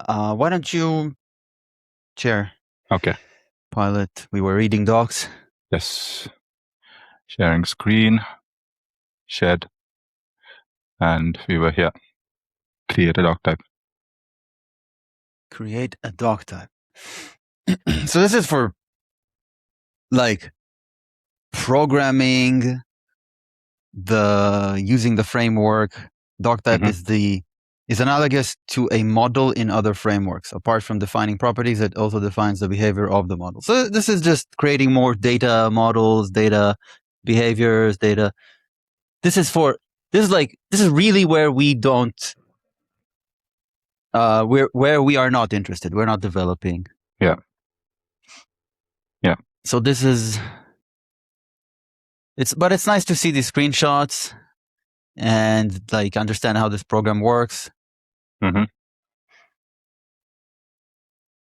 Why don't you share? Okay. Pilot, we were reading docs. Yes. Sharing screen, shared, and we were here. Create a doc type. Create a doc type. So this is for like programming using the framework. Doc type is analogous to a model in other frameworks. Apart from defining properties, it also defines the behavior of the model. So this is just creating more data models, data behaviors, data. This is really where we don't where we are not interested. We're not developing. Yeah. So this is but it's nice to see these screenshots and like understand how this program works.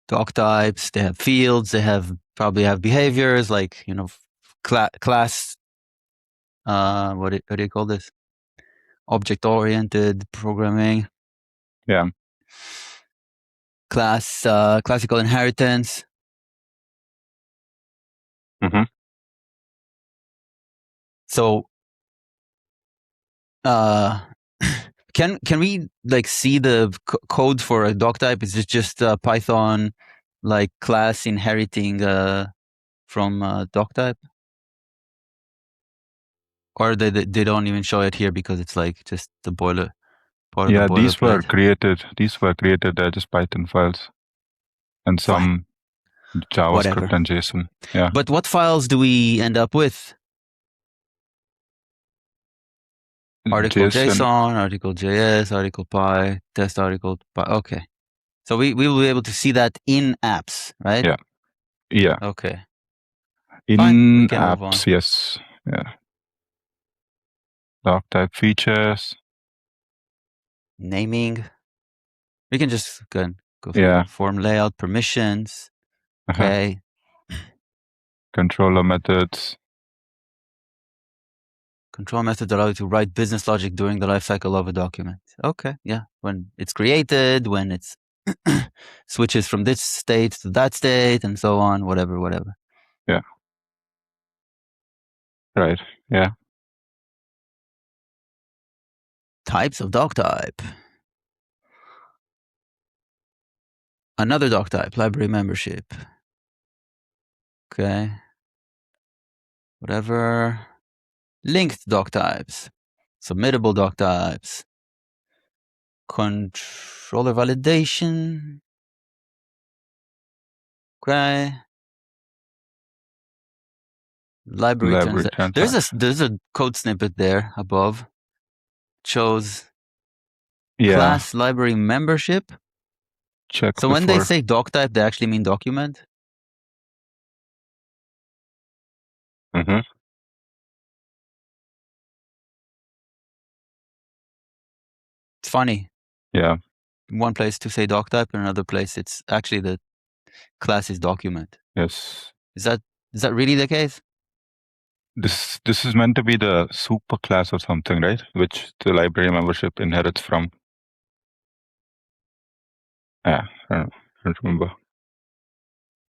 Doc types, they have fields, they probably have behaviors like, class, what do you call this? Object-oriented programming. Yeah. Classical inheritance. So, can we like see the code for a doc type? Is it just Python like class inheriting from doc type? Or they don't even show it here because it's like just the part of the boilerplate. These were created just Python files and some JavaScript Whatever. and JSON. Yeah. But what files do we end up with? Article JSON, article JS, article py, test article py. Okay. So we will be able to see that in apps, right? Yeah. Yeah. Okay. In Fine, we can move on. apps, yes. Yeah. Doc type features. Naming. We can just go through form layout, permissions. Okay. Controller methods. Control methods allow you to write business logic during the lifecycle of a document. Okay, yeah. When it's created, when it's switches from this state to that state, and so on, whatever. Yeah. Right. Yeah. Types of doc type. Another doc type, library membership. Okay. Whatever. Linked doc types. Submittable doc types. Controller validation. Okay. Library transaction. There's a code snippet there above. Shows class library membership. Check. So when they say doc type, they actually mean document? It's funny. Yeah. In one place to say doc type, in another place it's actually the class is document. Yes. Is that really the case? This is meant to be the super class or something, right? Which the library membership inherits from. I don't remember.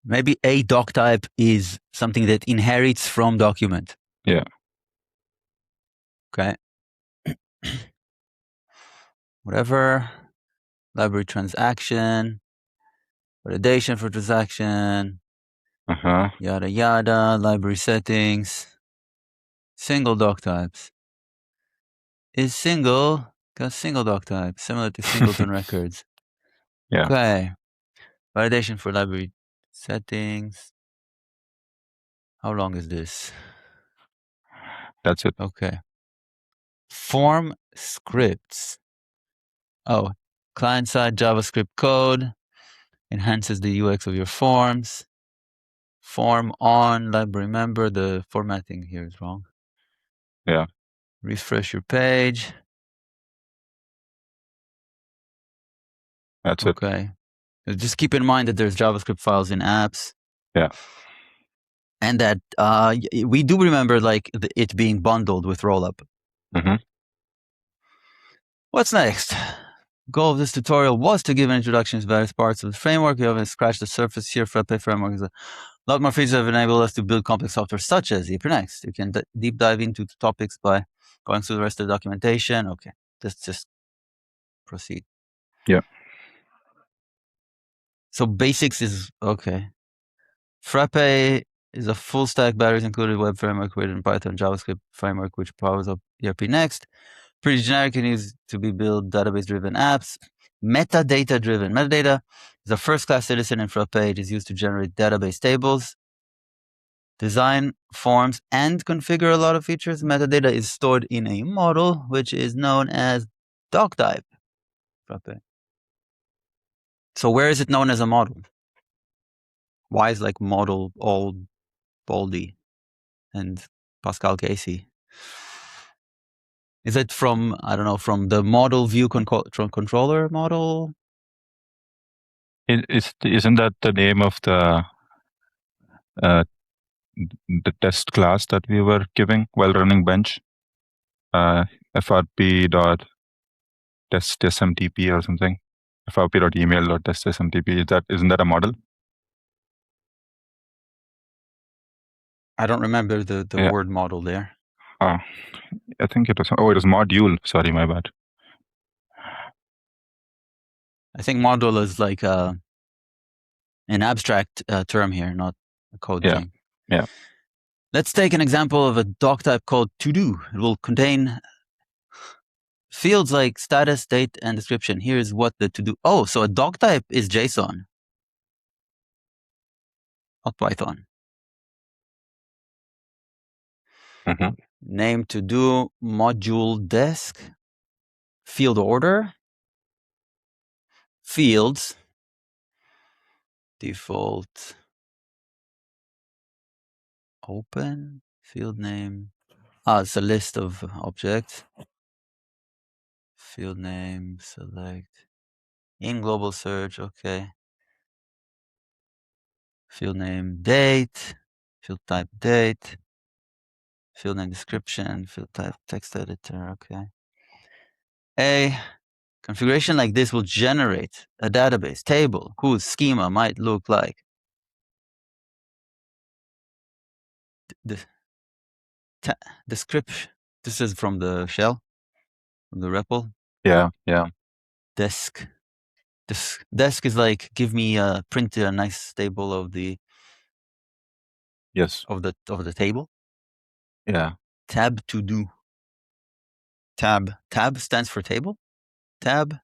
Maybe a doc type is something that inherits from document. Yeah. Okay. Whatever. Library transaction. Validation for transaction. Yada yada. Library settings. Single doc types. Is single got single doc type, similar to singleton records. Yeah. Okay. Validation for library settings. How long is this? That's it. Okay. Form scripts. Oh, client-side JavaScript code enhances the UX of your forms. Form on library member. The formatting here is wrong. Yeah. Refresh your page. That's it. Okay. Just keep in mind that there's JavaScript files in apps. Yeah. And that we do remember like it being bundled with rollup. What's next? Goal of this tutorial was to give an introduction to various parts of the framework. You haven't scratched the surface here. Frappe framework is a lot more features have enabled us to build complex software such as Next. You can deep dive into the topics by going through the rest of the documentation. Okay, just proceed. Yeah. So basics is okay. Frappe is a full stack batteries included web framework created in Python JavaScript framework which powers up Next. Pretty generic and used to be built database driven apps. Metadata driven. Metadata is a first class citizen in Frappe. It is used to generate database tables, design forms, and configure a lot of features. Metadata is stored in a model which is known as doc type. Frappe. So where is it known as a model? Why is like model all boldy and Pascal Casey? Is it from, I don't know, from the model view controller model? Isn't that the name of the test class that we were giving while running bench? frp dot test smtp or something. frp dot email dot test smtp. Isn't that a model? I don't remember the word model there. I think it was. Oh, it was module. Sorry, my bad. I think module is like an abstract term here, not a code thing. Yeah. Let's take an example of a doc type called to do. It will contain fields like status, date, and description. Here's what the to do. Oh, so a doc type is JSON, not Python. Name to do, module desk, field order, fields, default, open, field name. It's a list of objects. Field name, select, in global search, okay. Field name, date, field type, date, field name, description, field type, text editor, okay. A configuration like this will generate a database table whose schema might look like the description. This is from the shell, from the REPL. Yeah. Desk. Desk is like, give me print a nice table of the Yes. of the table. Yeah. Tab to do. Tab stands for table. Tab.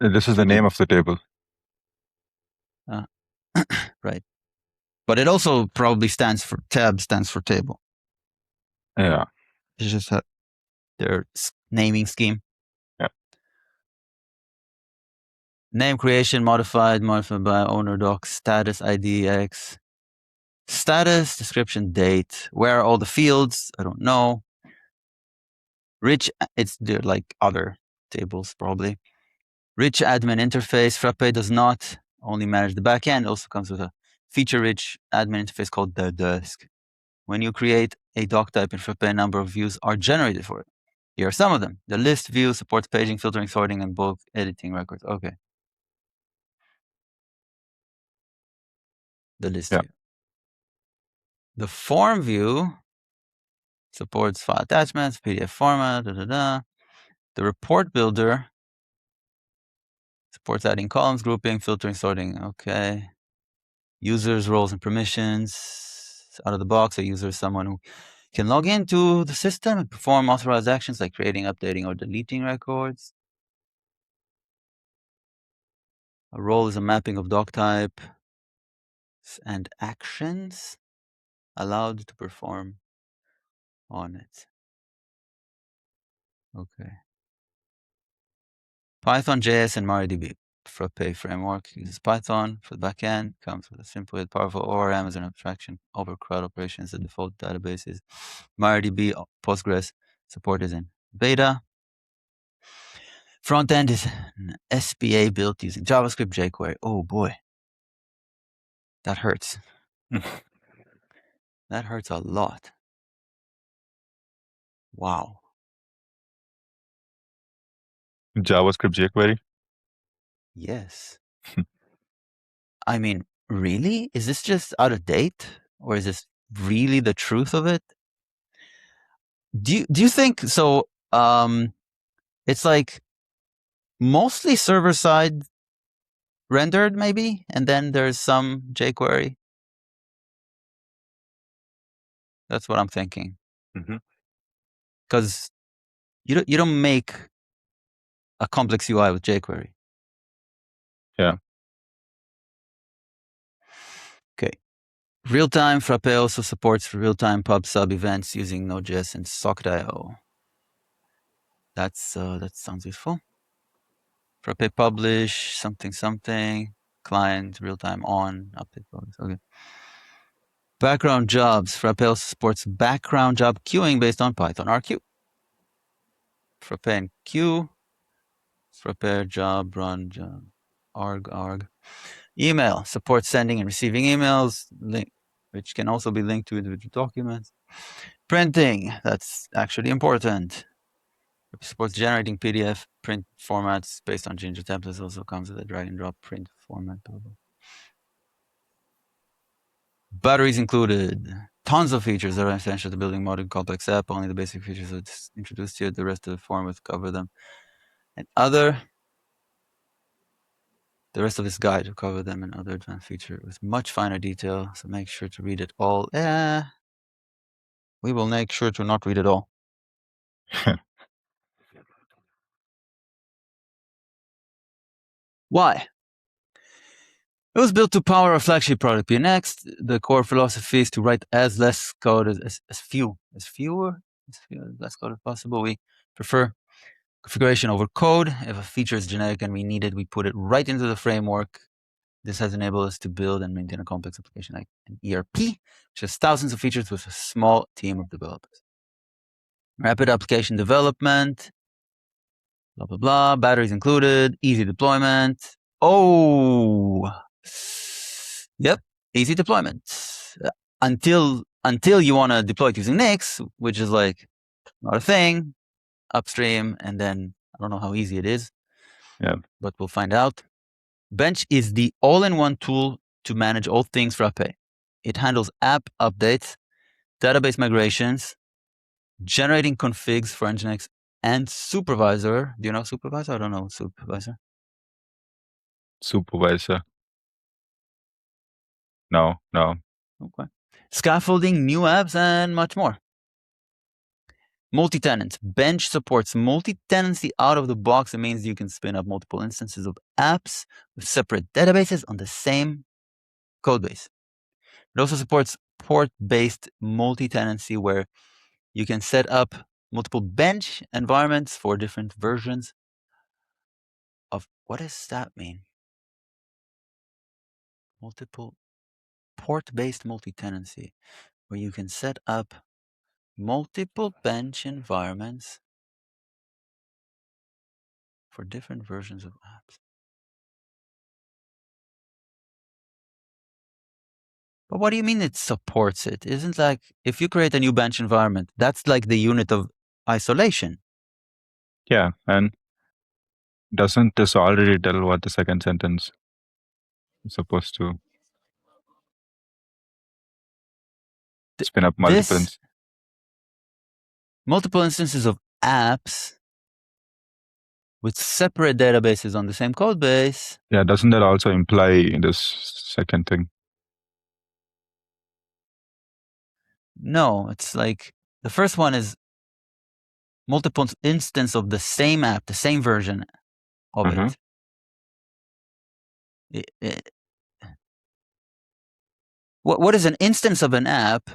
This is the name of the table. Right. But it also probably stands for tab stands for table. Yeah. It's just their naming scheme. Yeah. Name creation modified by owner doc status ID X. Status, description, date. Where are all the fields? I don't know. Rich, they're like other tables probably. Rich admin interface. Frappe does not only manage the backend, also comes with a feature-rich admin interface called the desk. When you create a doc type in Frappe, a number of views are generated for it. Here are some of them. The list view supports paging, filtering, sorting, and bulk editing records. Okay. The list view. The form view supports file attachments, PDF format, The report builder supports adding columns, grouping, filtering, sorting. Okay. Users, roles, and permissions. Out of the box, a user is someone who can log into the system and perform authorized actions like creating, updating, or deleting records. A role is a mapping of doc type and actions allowed to perform on it. Okay. Python, JS, and MariaDB. Frappe framework uses Python for the backend, comes with a simple yet powerful ORM as an abstraction over CRUD operations. The default database is MariaDB. Postgres support is in beta. Front end is an SPA built using JavaScript, jQuery. Oh boy, that hurts. That hurts a lot. Wow. JavaScript jQuery. Yes. I mean, really? Is this just out of date? Or is this really the truth of it? Do you think so? It's like mostly server side rendered, maybe, and then there's some jQuery. That's what I'm thinking. Because you don't make a complex UI with jQuery. Yeah. Okay. Real-time Frappe also supports real-time pub sub events using Node.js and Socket.io. That sounds useful. Frappe publish something client real-time on update publish. Okay. Background jobs. Frappe also supports background job queuing based on Python RQ. Frappe and queue. Frappe job run job arg. Email supports sending and receiving emails, which can also be linked to individual documents. Printing, that's actually important. It supports generating PDF print formats based on Ginger templates. Also comes with a drag and drop print format. Batteries included. Tons of features that are essential to building modern complex app. Only the basic features are introduced here. The rest of the form will cover them. And the rest of this guide will cover them and other advanced features with much finer detail. So make sure to read it all. We will make sure to not read it all. Why? It was built to power our flagship product PNX. The core philosophy is to write as less code as less code as possible. We prefer configuration over code. If a feature is generic and we need it, we put it right into the framework. This has enabled us to build and maintain a complex application like an ERP, which has thousands of features with a small team of developers. Rapid application development, blah, blah, blah, batteries included, easy deployment. Oh, yep, easy deployment. Until you want to deploy it using Nix, which is like not a thing, upstream, and then I don't know how easy it is. Yeah. But we'll find out. Bench is the all-in-one tool to manage all things Frappe. It handles app updates, database migrations, generating configs for Nginx, and supervisor. Do you know supervisor? I don't know supervisor. Supervisor. No. Okay. Scaffolding, new apps, and much more. Multi-tenant. Bench supports multi-tenancy out of the box. It means you can spin up multiple instances of apps with separate databases on the same codebase. It also supports port-based multi-tenancy where you can set up multiple bench environments for different versions of, what does that mean? Multiple port-based multi-tenancy where you can set up multiple bench environments for different versions of apps. But what do you mean it supports it? Isn't like if you create a new bench environment, that's like the unit of isolation. Yeah, and doesn't this already tell what the second sentence is supposed to spin up multiple instances of apps with separate databases on the same code base. Yeah, doesn't that also imply this second thing? No, it's like the first one is multiple instance of the same app, the same version of it. What is an instance of an app?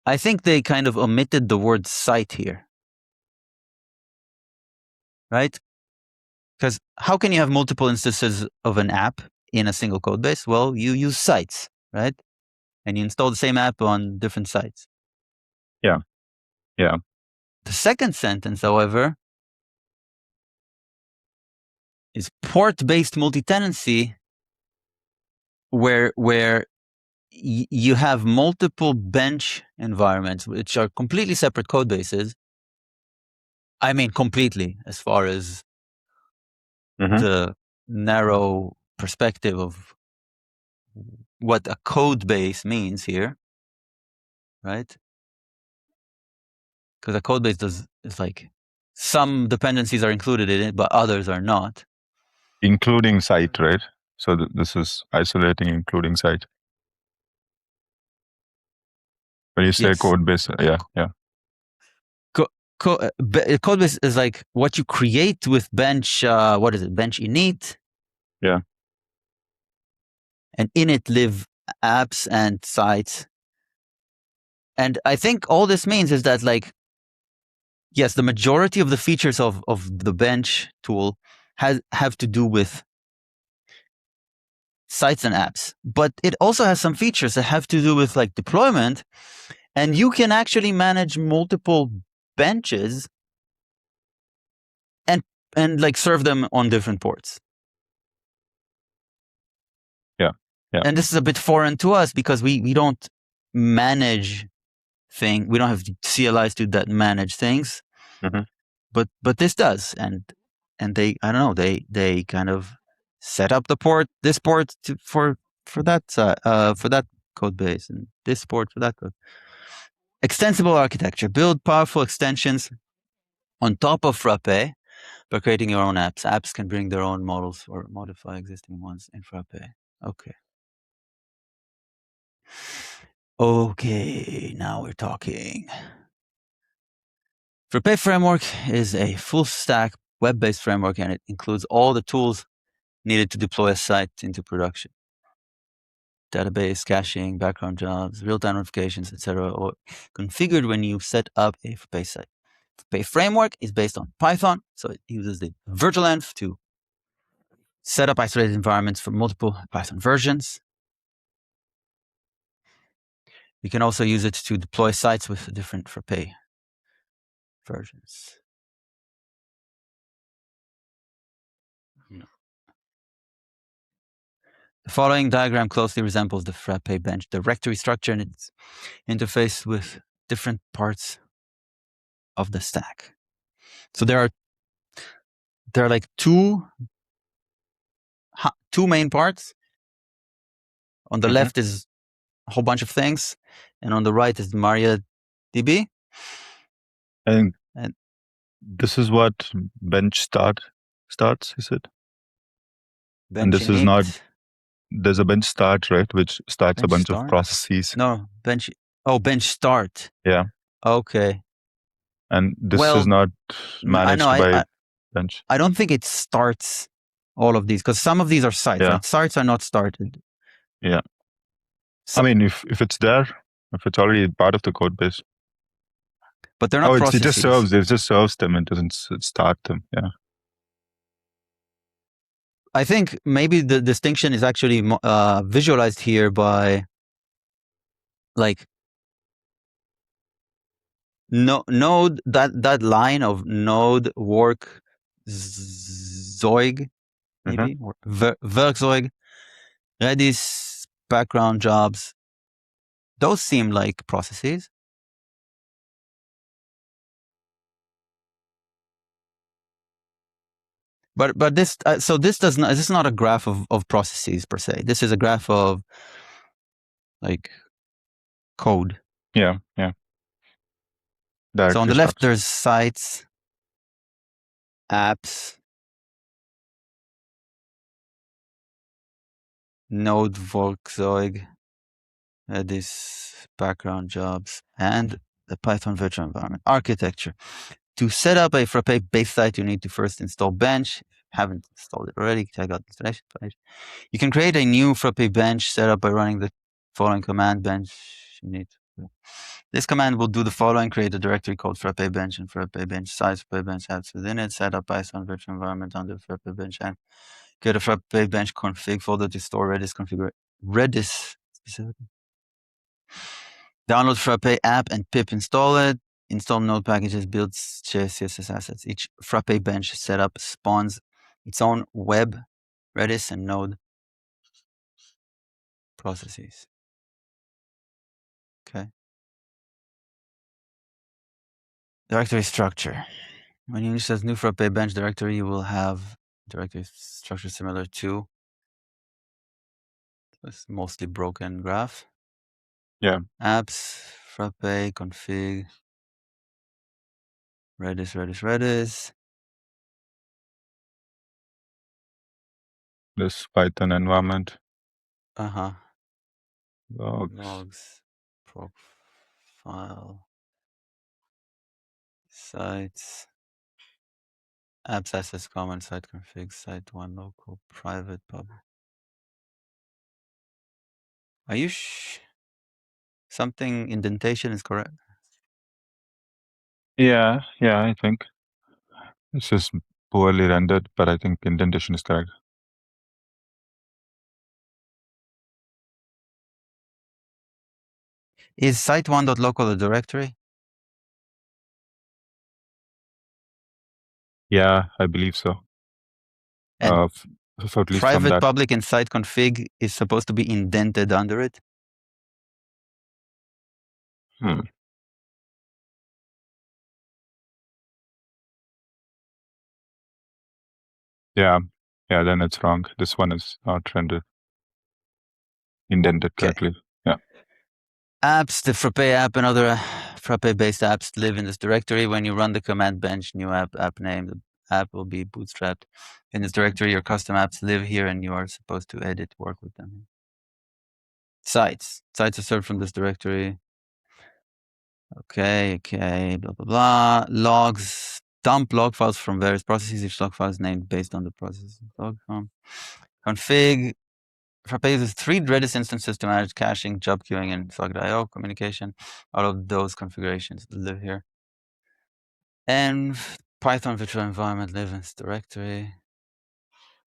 I think they kind of omitted the word site here. Right? Because how can you have multiple instances of an app in a single code base? Well, you use sites, right? And you install the same app on different sites. Yeah. The second sentence, however, is port-based multi-tenancy where you have multiple bench environments, which are completely separate code bases. I mean, completely, as far as the narrow perspective of what a code base means here, right? Because a code base is like some dependencies are included in it, but others are not. Including site, right? So this is isolating including site. When you say Yes. code base, yeah. Code base is like what you create with bench, what is it? Bench init. Yeah. And in it live apps and sites. And I think all this means is that, like, yes, the majority of the features of the bench tool have to do with sites and apps, but it also has some features that have to do with like deployment, and you can actually manage multiple benches and like serve them on different ports. Yeah. And this is a bit foreign to us because we don't manage we don't have CLIs that manage things. But this does, and they, I don't know, they kind of set up this port for that code base, and this port for that code. Extensible architecture: build powerful extensions on top of Frappe by creating your own apps. Apps can bring their own models or modify existing ones in Frappe. Okay, now we're talking. Frappe framework is a full stack web-based framework, and it includes all the tools needed to deploy a site into production. Database, caching, background jobs, real-time notifications, etc., or configured when you set up a Frappe site. Frappe framework is based on Python, so it uses the virtualenv to set up isolated environments for multiple Python versions. You can also use it to deploy sites with different Frappe versions. The following diagram closely resembles the Frappe bench directory structure and its interface with different parts of the stack. So there are like two main parts. On the left is a whole bunch of things, and on the right is MariaDB. And this is what bench starts, is it? Bench and this init. is not. There's a bench start, right, which starts a bunch of processes. No, bench. Oh, bench start. Yeah. Okay. And this is not managed by bench. I don't think it starts all of these, because some of these are sites. Yeah. Right? Sites are not started. Yeah. I mean, if it's there, if it's already part of the code base. But they're not processes. It just serves them. It doesn't start them. Yeah. I think maybe the distinction is actually visualized here by like node, that line of node work Zeug, maybe, or Werkzeug, Redis, background jobs. Those seem like processes. But this this is not a graph of processes per se. This is a graph of like code. Yeah. So on the left there's sites, apps, node Werkzeug, Redis, background jobs, and the Python virtual environment. Architecture. To set up a Frappe base site, you need to first install Bench. If you haven't installed it already, check out the installation page. You can create a new Frappe bench set up by running the following command: bench init. This command will do the following: create a directory called Frappe bench and Frappe bench size, Frappe bench apps within it, set up Python virtual environment under Frappe bench app, create a Frappe bench config folder to store Redis configure Redis specifically. Download Frappe app and pip install it. Install node packages, builds CSS assets. Each Frappe bench setup spawns its own web, Redis, and node processes. Okay. Directory structure. When you use this new Frappe bench directory, you will have directory structure similar to. It's mostly broken graph. Yeah. Apps, frappe, config, Redis. This Python environment. Uh-huh. Logs. Profile. Sites. Apps access common site config, site one local, private, public. Are you something indentation is correct? Yeah, I think. It's just poorly rendered, but I think indentation is correct. Is site1.local a directory? Yeah, I believe so. And at least from private, that. public, and site config is supposed to be indented under it? Yeah, then it's wrong. This one is not rendered, indented correctly. Yeah. Apps, the frappe app and other frappe-based apps live in this directory. When you run the command bench new app name, the app will be bootstrapped in this directory. Your custom apps live here and you are supposed to edit, work with them. Sites are served from this directory. Okay, blah, blah, blah. Logs, dump log files from various processes. Each log file is named based on the process log from. Config, Frappe uses 3 Redis instances to manage caching, job queuing, and socket.io communication. All of those configurations live here. And Python virtual environment live in this directory.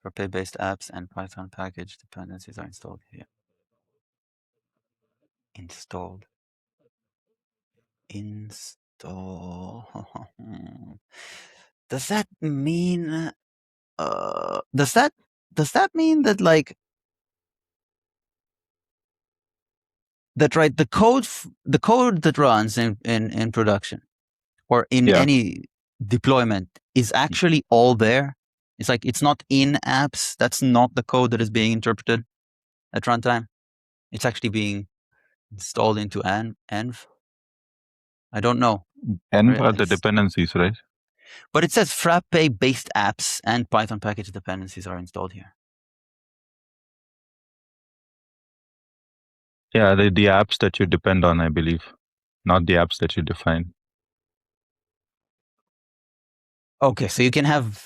Frappe-based apps and Python package dependencies are installed here. Install. Does that mean? Does that mean that like that right? The code that runs in production or in any deployment is actually all there. It's like it's not in apps. That's not the code that is being interpreted at runtime. It's actually being installed into env. I don't know. Env are the dependencies, right? But it says Frappe-based apps and Python package dependencies are installed here. Yeah, the apps that you depend on, I believe, not the apps that you define. Okay, so you can have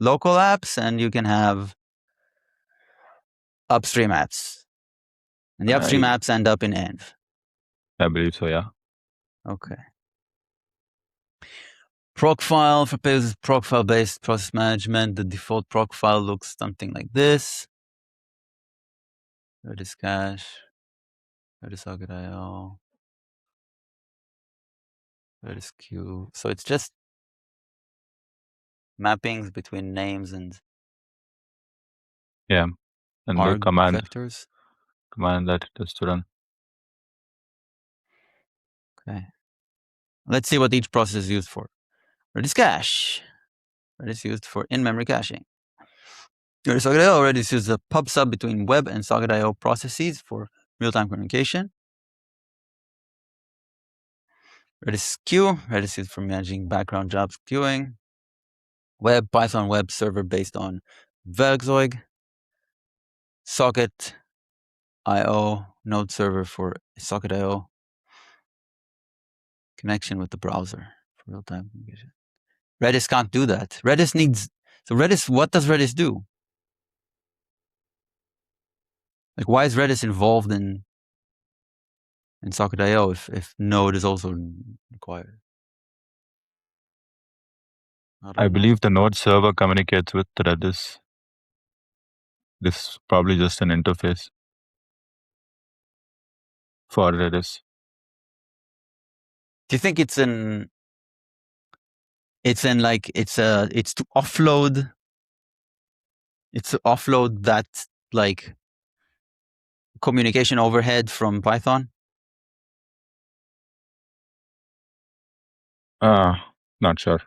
local apps and you can have upstream apps. And the upstream apps end up in env. I believe so, yeah. Okay. Proc file, Frappe uses proc file-based process management. The default proc file looks something like this. Redis cache, Redis socket.io, Redis queue. So it's just mappings between names and and the command vectors. Command that it has to run. Okay. Let's see what each process is used for. Redis cache. Redis used for in-memory caching. Redis socket.io Redis uses a pub sub between web and socket.io processes for real-time communication. Redis queue. Redis used for managing background jobs queuing. Web, Python web server based on Werkzeug. Socket.io node server for socket.io. Connection with the browser for real-time communication. Redis can't do that. Redis needs, so Redis, what does Redis do? Like, why is Redis involved in socket.io if node is also required? I believe the node server communicates with Redis. This is probably just an interface for Redis. Do you think it's to offload? It's to offload that like communication overhead from Python? Not sure.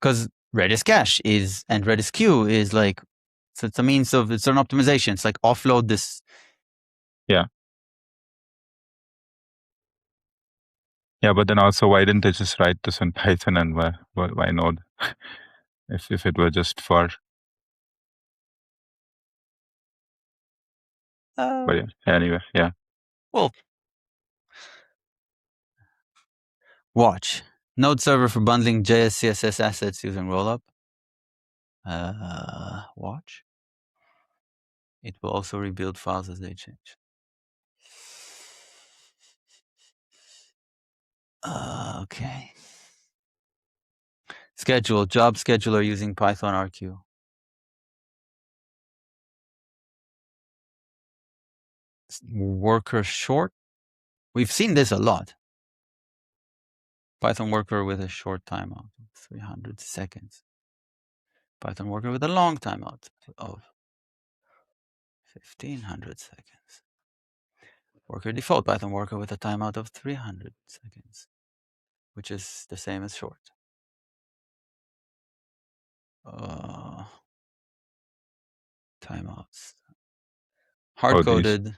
Because Redis cache is, and Redis queue is like, so it's a means of, it's an optimization. It's like offload this. Yeah, but then also, why didn't they just write this in Python, and why Node? if it were just for, but yeah, anyway, yeah. Well, watch. Node server for bundling JS CSS assets using rollup. Watch. It will also rebuild files as they change. Okay. Schedule, job scheduler using Python RQ. Worker short. We've seen this a lot. Python worker with a short timeout of 300 seconds. Python worker with a long timeout of 1500 seconds. Worker default Python worker with a timeout of 300 seconds, which is the same as short. Timeouts. Hard-coded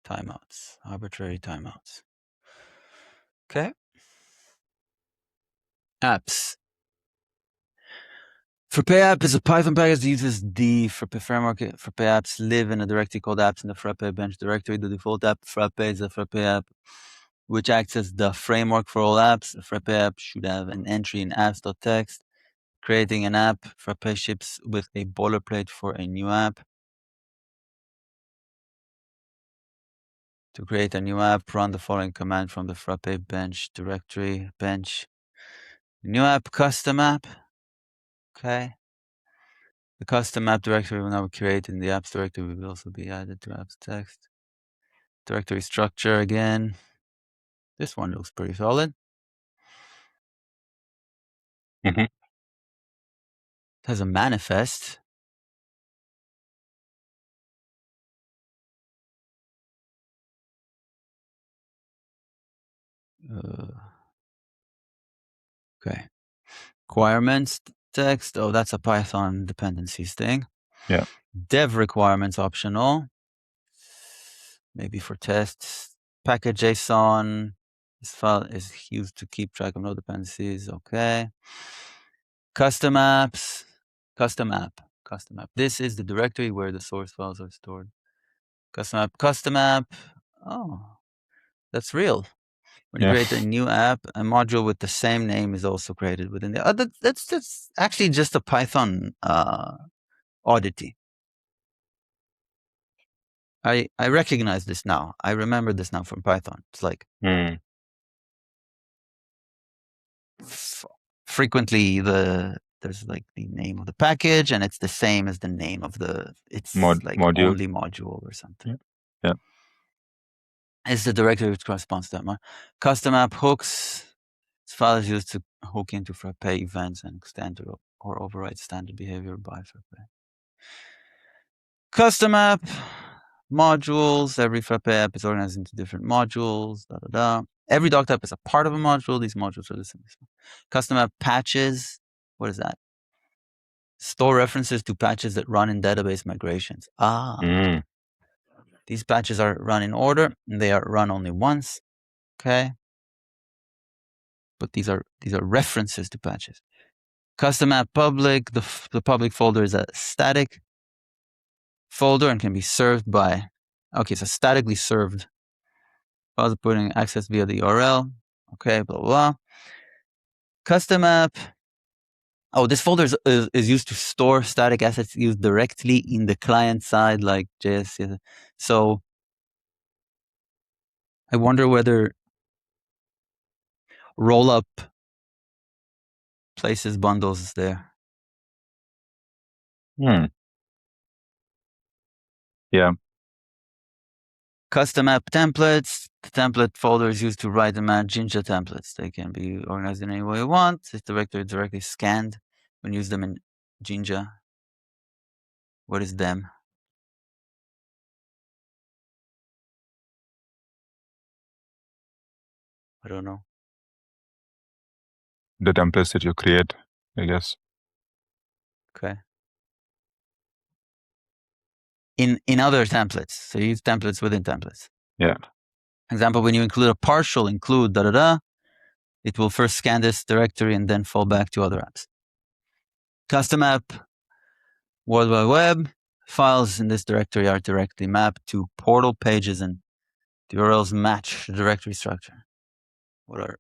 timeouts, arbitrary timeouts. Okay. Apps. Frappe app is a Python package that uses the Frappe framework. Frappe apps live in a directory called apps in the Frappe bench directory. The default app Frappe is a Frappe app, which acts as the framework for all apps. A Frappe app should have an entry in apps.txt. Creating an app, Frappe ships with a boilerplate for a new app. To create a new app, run the following command from the Frappe bench directory. Bench new app, custom app. Okay. The custom app directory will now be created in the apps directory will also be added to apps text. Directory structure again. This one looks pretty solid. Mm-hmm. It has a manifest. Okay. Requirements text. Oh, that's a Python dependencies thing. Yeah. Dev requirements optional. Maybe for tests. Package JSON. This file is used to keep track of no dependencies. Okay. Custom apps. Custom app. Custom app. This is the directory where the source files are stored. Custom app. Custom app. Oh, that's real. When you create a new app, a module with the same name is also created within the. That's actually just a Python oddity. I recognize this now. I remember this now from Python. It's like frequently there's like the name of the package, and it's the same as the name of the like module. only module or something. Yeah. It's the directory which corresponds to that one. Custom app hooks. This file is used to hook into Frappe events and extend or override standard behavior by Frappe. Custom app modules. Every Frappe app is organized into different modules. Every docked app is a part of a module. These modules are the same. Custom app patches. What is that? Store references to patches that run in database migrations. These patches are run in order, and they are run only once. Okay. But these are references to patches. Custom app public. The public folder is a static folder and can be served by. Okay, so statically served. Files putting access via the URL. Okay, blah blah. Custom app. Oh, this folder is used to store static assets used directly in the client side, like JS. So I wonder whether rollup places bundles there. Yeah. Custom app templates. The template folder is used to write and manage Jinja templates. They can be organized in any way you want. This directory is directly scanned when you use them in Jinja. What is them? I don't know. The templates that you create. I guess. Okay. In other templates, so you use templates within templates. Yeah. Example, when you include a partial include it will first scan this directory and then fall back to other apps. Custom app, World Wide Web, files in this directory are directly mapped to portal pages and the URLs match the directory structure. What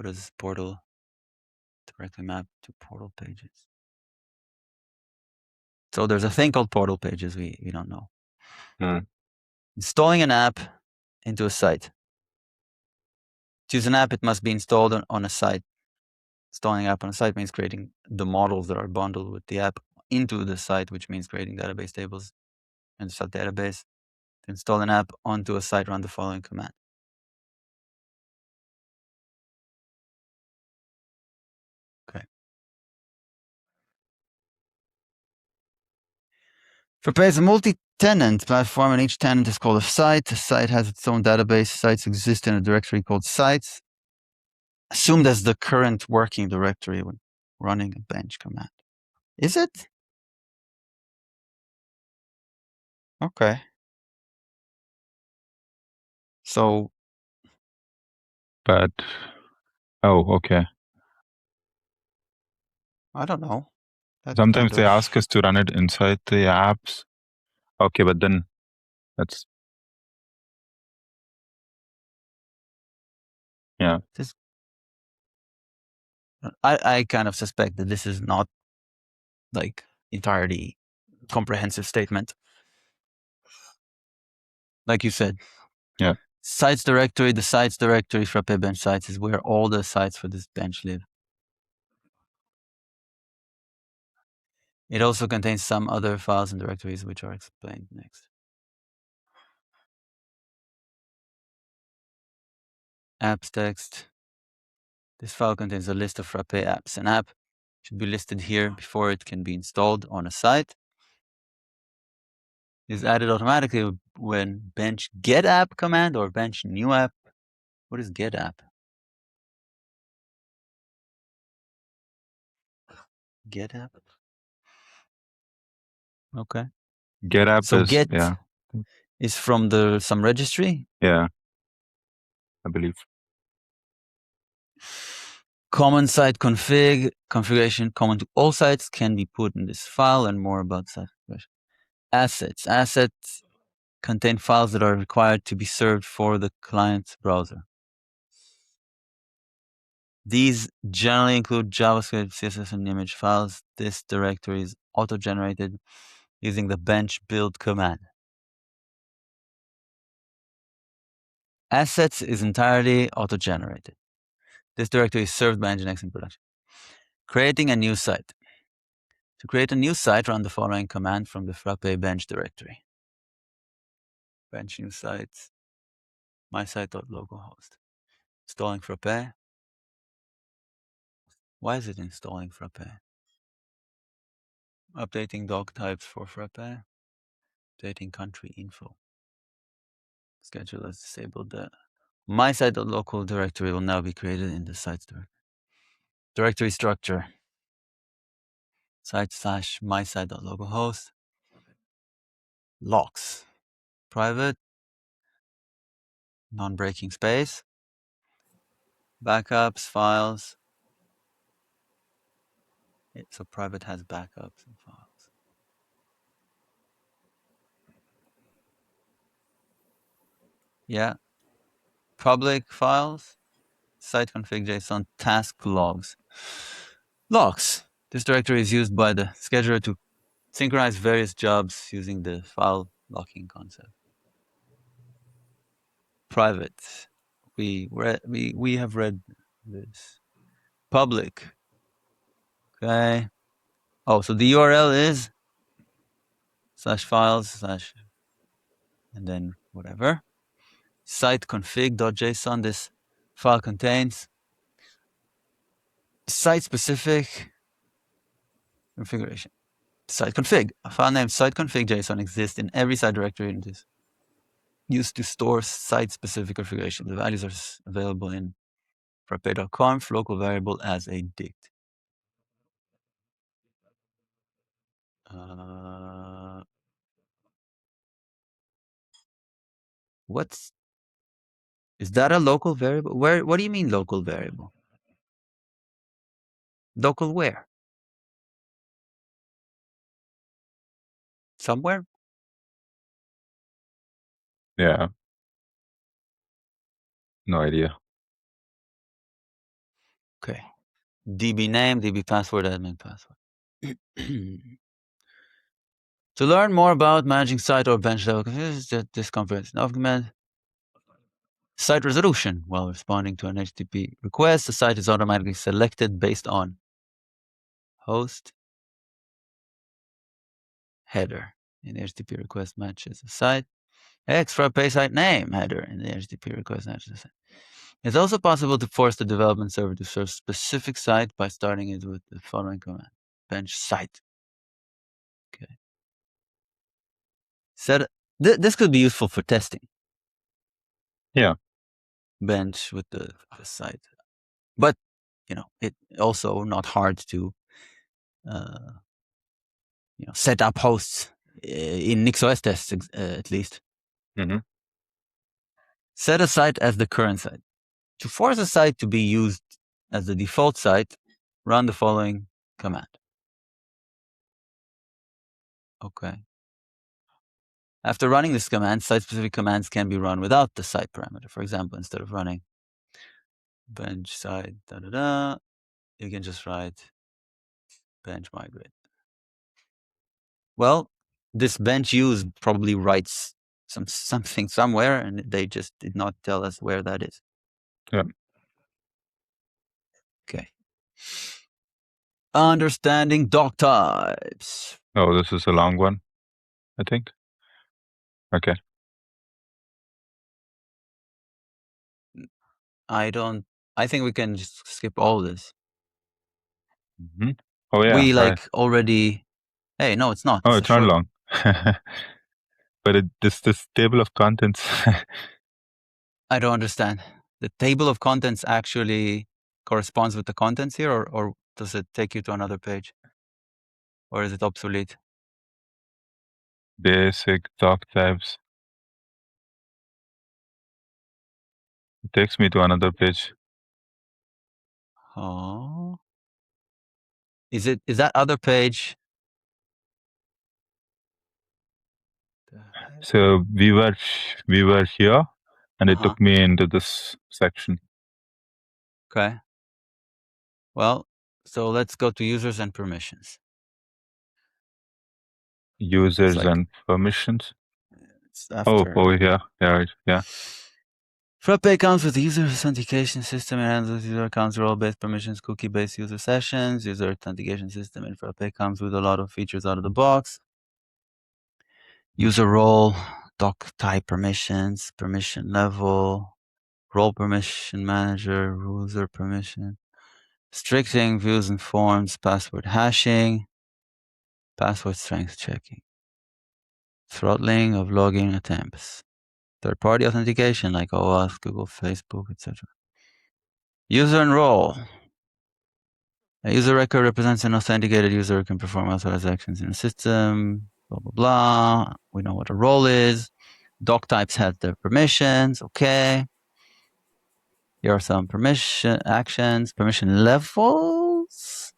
is portal directly mapped to portal pages? So there's a thing called portal pages we don't know. Installing an app into a site. To use an app, it must be installed on a site. Installing an app on a site means creating the models that are bundled with the app into the site, which means creating database tables and sub database. To install an app onto a site, run the following command. Okay. Frappe is a multi-tenant platform, and each tenant is called a site. A site has its own database. Sites exist in a directory called sites, assumed as the current working directory when running a bench command. Is it? Okay. So. But, okay. I don't know. That Sometimes kind they of ask us to run it inside the apps. Okay, but then that's, yeah. I kind of suspect that this is not like entirely comprehensive statement. Like you said. Yeah. Sites directory, the sites directory for Frappe bench sites is where all the sites for this bench live. It also contains some other files and directories which are explained next. Apps text. This file contains a list of Frappe apps. An app should be listed here before it can be installed on a site. It is added automatically when bench get app command or bench new app. What is get app? Get app? Okay. Get app So is, get yeah. is from some registry? Yeah, I believe. Common site configuration common to all sites can be put in this file and more about site configuration. Assets contain files that are required to be served for the client's browser. These generally include JavaScript, CSS, and image files. This directory is auto-generated using the bench build command. Assets is entirely auto-generated. This directory is served by Nginx in production. Creating a new site. To create a new site, run the following command from the Frappe bench directory. Bench new sites, mysite.localhost. Installing Frappe. Why is it installing Frappe? Updating doc types for Frappe. Updating country info. Schedule is disabled. The mysite.local directory will now be created in the sites directory. Directory structure. Site/mysite.localhost. Locks. Private. Non-breaking space. Backups, files. So private has backups and files. Yeah. Public files. Site config JSON task logs. Logs. This directory is used by the scheduler to synchronize various jobs using the file locking concept. Private. We have read this. Public. Okay. Oh, so the URL is /files/ and then whatever. Site config.json. This file contains site specific configuration. Site config. A file named site config.json exists in every site directory and is used to store site specific configuration. The values are available in frappe.conf local variable as a dict. What's is that a local variable? Where? What do you mean local variable? Local where? Somewhere? Yeah. No idea. Okay. DB name, DB password, admin password. To learn more about managing site or bench level, this conference document. Site resolution. While responding to an HTTP request, the site is automatically selected based on host header. In the HTTP request matches the site. Frappe site name header in the HTTP request matches the site. It's also possible to force the development server to serve specific site by starting it with the following command: bench site. Okay. This could be useful for testing. Yeah. Bench with the site, but it also not hard to set up hosts in NixOS tests at least. Mm-hmm. Set a site as the current site. To force a site to be used as the default site, run the following command. Okay. After running this command, site-specific commands can be run without the site parameter. For example, instead of running bench site you can just write bench migrate. Well, this bench use probably writes something somewhere, and they just did not tell us where that is. Yeah. Okay. Understanding doc types. Oh, this is a long one, I think. Okay. I think we can just skip all this. Mm-hmm. Oh yeah. We Right. already. Hey, no, it's not. Oh, It's a it's not short. long. But this table of contents. I don't understand. The table of contents actually corresponds with the contents here, or does it take you to another page? Or is it obsolete? Basic doc types. It takes me to another page. Oh. Is that other page? So we were here, and it Uh-huh. took me into this section. Okay. Well, so let's go to users and permissions. Users like- and permissions. It's Oh, after. over here. Yeah, right. Yeah. Frappe comes with the user authentication system and handles user accounts, role-based permissions, cookie-based user sessions. User authentication system in Frappe comes with a lot of features out of the box. User role, doc type permissions, permission level, role permission manager, user permission, restricting views and forms, password hashing, password strength checking, throttling of login attempts, third-party authentication like OAuth, Google, Facebook, etc. User and role. A user record represents an authenticated user who can perform authorized actions in the system, blah, blah, blah. We know what a role is. Doc types have their permissions. Okay. Here are some permission actions. Permission levels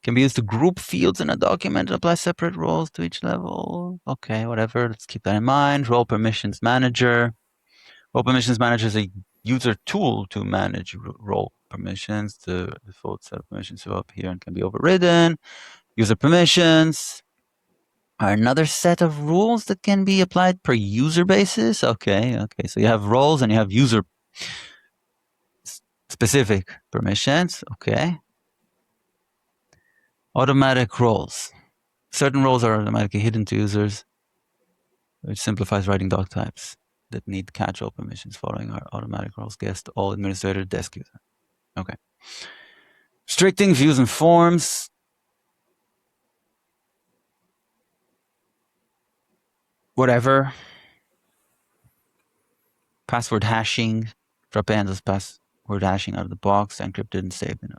can be used to group fields in a document and apply separate roles to each level. Okay, whatever. Let's keep that in mind. Role permissions manager. Role permissions manager is a user tool to manage role permissions. The default set of permissions show up here and can be overridden. User permissions are another set of rules that can be applied per user basis. Okay. So you have roles and you have user specific permissions. Okay. Automatic roles. Certain roles are automatically hidden to users, which simplifies writing doc types that need catch-all permissions following our automatic roles guest all administrator desk user. Okay. Restricting views and forms. Whatever. Password hashing. Frappe handles password hashing out of the box, encrypted and saved in a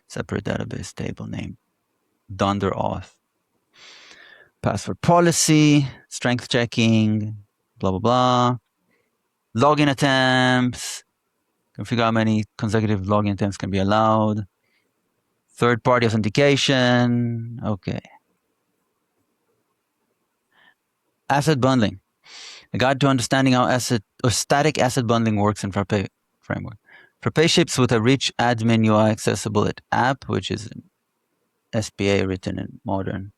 separate database table named Dunder Auth. password policy, strength checking, blah, blah, blah. Login attempts. Can figure out how many consecutive login attempts can be allowed. Third-party authentication. Okay. Asset bundling. A guide to understanding how asset or static asset bundling works in Frappe framework. Frappe ships with a rich admin UI accessible at app, which is an SPA written in modern.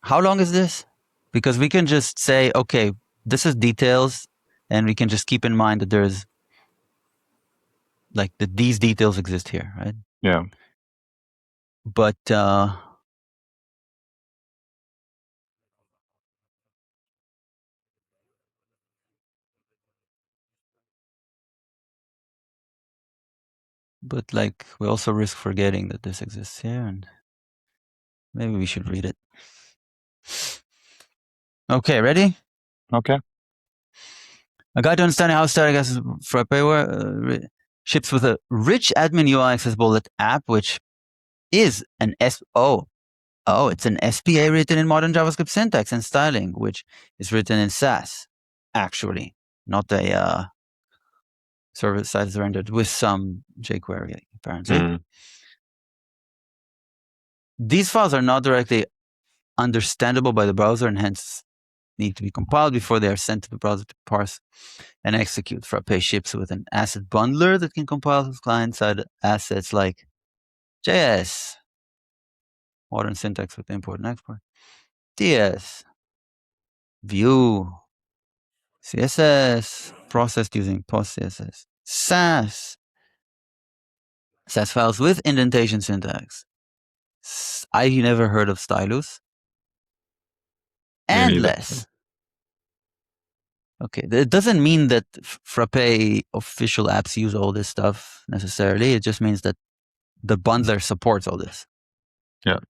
How long is this? Because we can just say, okay, this is details, and we can just keep in mind that there's like that these details exist here, right? Yeah. But like we also risk forgetting that this exists here, and maybe we should read it. Okay, ready? Okay. A guide to understanding how static asset Frappe ships with a rich admin UI accessible at app, which is an it's an SPA written in modern JavaScript syntax and styling, which is written in Sass, actually, not a server-side rendered with some jQuery, apparently. Mm. These files are not directly understandable by the browser and hence need to be compiled before they are sent to the browser to parse and execute. Frappe ships with an asset bundler that can compile with client-side assets like JS, modern syntax with import and export, DS, Vue, CSS, processed using PostCSS, Sass files with indentation syntax. I never heard of Stylus. And less. Okay, it doesn't mean that Frappe official apps use all this stuff necessarily. It just means that the bundler supports all this. Yeah.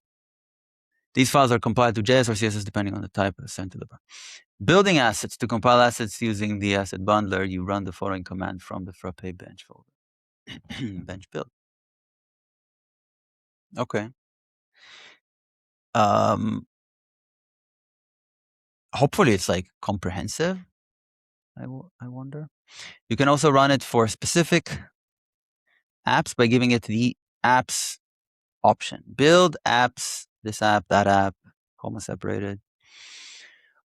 These files are compiled to JS or CSS depending on the type sent to the building assets. To compile assets using the asset bundler, you run the following command from the Frappe bench folder. Bench build. Okay. Hopefully it's like comprehensive. I wonder. You can also run it for specific apps by giving it the apps option. Build apps, this app, that app, comma separated.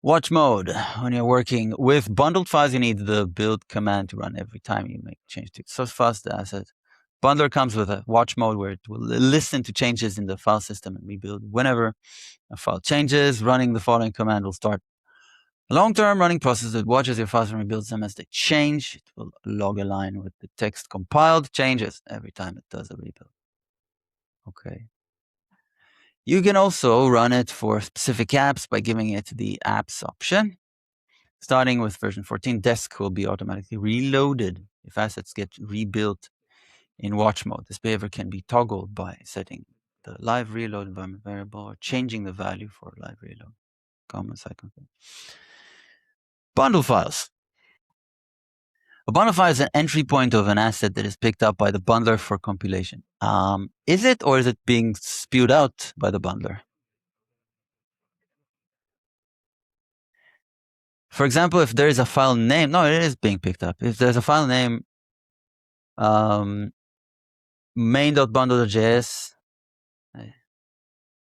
Watch mode. When you're working with bundled files, you need the build command to run every time you make a change to source fast asset. Bundler comes with a watch mode where it will listen to changes in the file system and rebuild whenever a file changes. Running the following command will start a long-term running process that watches your files and rebuilds them as they change. It will log a line with the text compiled changes every time it does a rebuild. Okay. You can also run it for specific apps by giving it the apps option. Starting with version 14, desk will be automatically reloaded if assets get rebuilt in watch mode. This behavior can be toggled by setting the live reload environment variable or changing the value for live reload. Common side config. Bundle files. A bundle file is an entry point of an asset that is picked up by the bundler for compilation. Is it, or is it being spewed out by the bundler? For example, if there is a file name, no, it is being picked up. If there's a file name, main.bundle.js,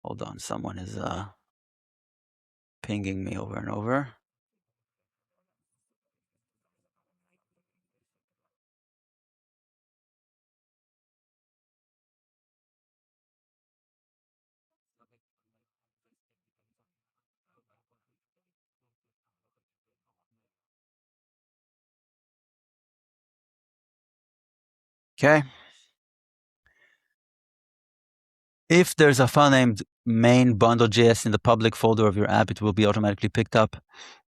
hold on, someone is pinging me over and over. Okay. If there's a file named main.bundle.js in the public folder of your app, it will be automatically picked up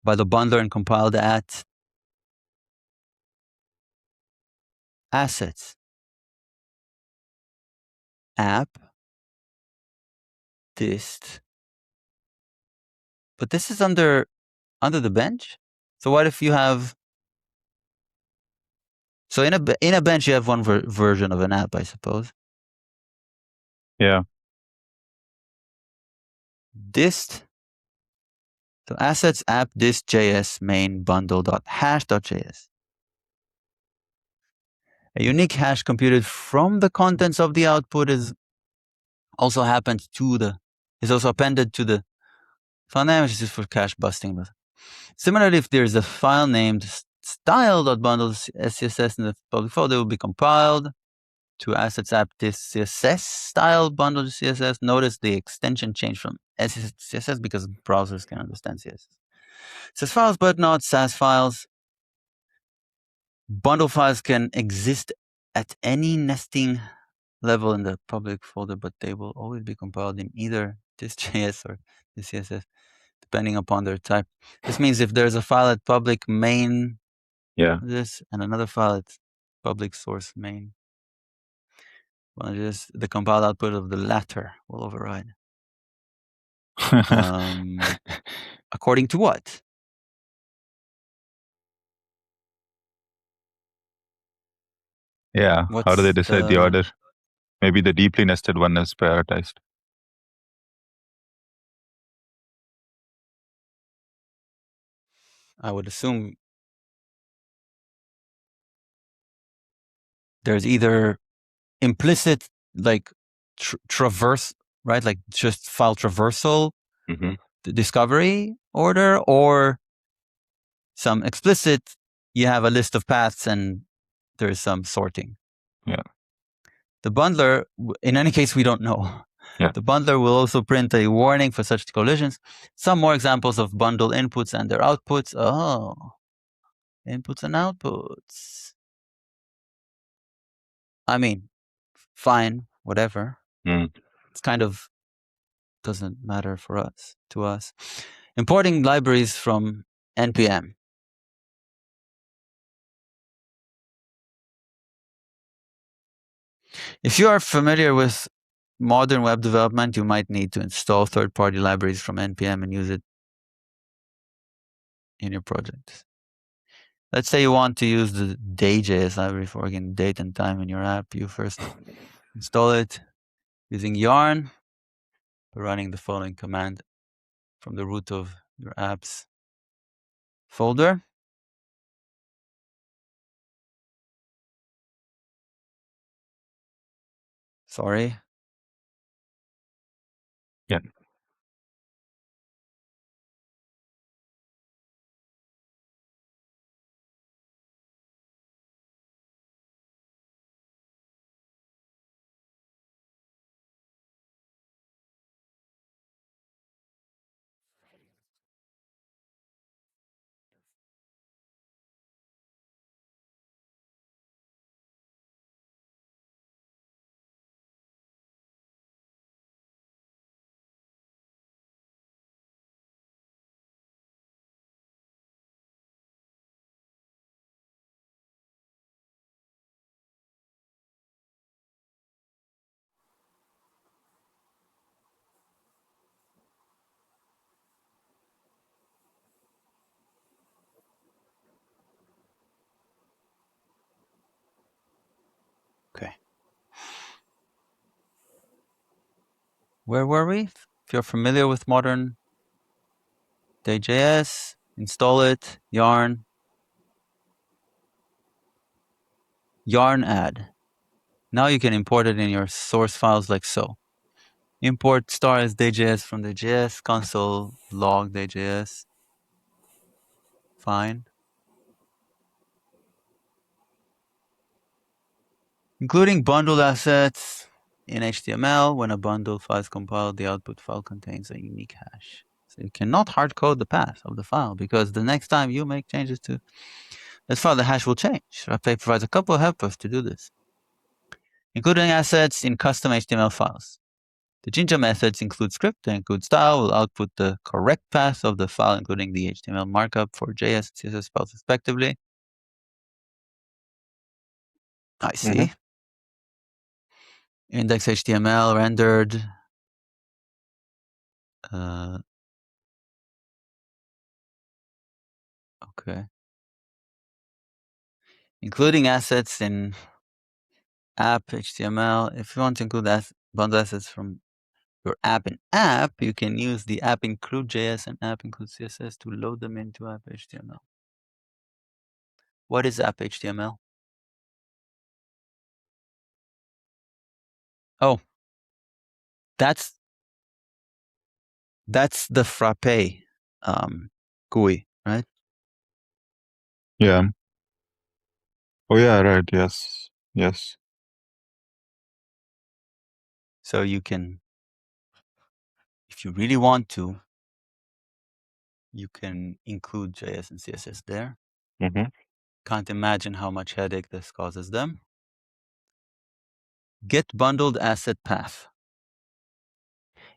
by the bundler and compiled at assets, app, dist. But this is under the bench. So what if you have? So in a bench you have one version of an app, I suppose. Yeah. dist. So assets app dist.js main bundle.hash.js. A unique hash computed from the contents of the output is also appended to the file name, which is used for cache busting. Similarly, if there's a file named style.bundle.css in the public folder, it will be compiled to assets app this CSS style bundle.css. Notice the extension changed from CSS because browsers can understand CSS. CSS files, but not SAS files. Bundle files can exist at any nesting level in the public folder, but they will always be compiled in either this JS or the CSS, depending upon their type. This means if there's a file at public main, this, and another file at public source main, well, just the compiled output of the latter will override. According to what? Yeah. How do they decide the order? Maybe the deeply nested one is prioritized. I would assume there's either implicit like traverse, right? Like just file traversal the discovery order, or some explicit, you have a list of paths and there's some sorting. Yeah. The bundler, in any case, we don't know. Yeah. The bundler will also print a warning for such collisions. Some more examples of bundle inputs and their outputs. Oh, inputs and outputs. I mean, fine, whatever. It's kind of doesn't matter for us, to us. Importing libraries from NPM. If you are familiar with modern web development, you might need to install third-party libraries from NPM and use it in your project. Let's say you want to use the day.js library for organizing date and time in your app. You first install it using yarn by running the following command from the root of your apps folder. Sorry. Yeah. Okay. Where were we? If you're familiar with modern day.js, install it, yarn add. Now you can import it in your source files like so. Import star as day.js from the JS console log day.js. Fine. Including bundled assets in HTML. When a bundle file is compiled, the output file contains a unique hash. So you cannot hard code the path of the file because the next time you make changes to this file, the hash will change. Frappe provides a couple of helpers to do this, including assets in custom HTML files. The Jinja methods include script and include style will output the correct path of the file, including the HTML markup for JS and CSS files respectively. I see. Index HTML rendered. Okay. Including assets in app HTML. If you want to include bundle assets from your app in app, you can use the app include JS and app include CSS to load them into app HTML. What is app HTML? Oh, that's the frappe GUI, right? Yeah. Oh yeah, right. Yes. Yes. So you can, if you really want to, you can include JS and CSS there. Mm-hmm. Can't imagine how much headache this causes them. Get bundled asset path.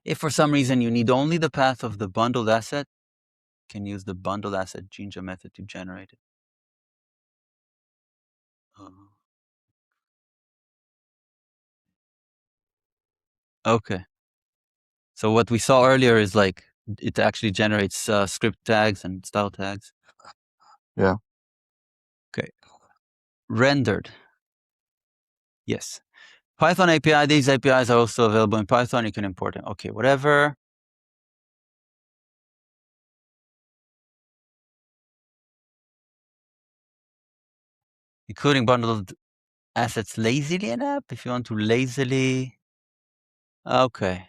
If for some reason you need only the path of the bundled asset, you can use the bundled asset Jinja method to generate it. Okay. So what we saw earlier is like, it actually generates script tags and style tags. Yeah. Okay. Rendered. Yes. Python API, these APIs are also available in Python. You can import them. Okay, whatever. Including bundled assets lazily in app, if you want to lazily. Okay.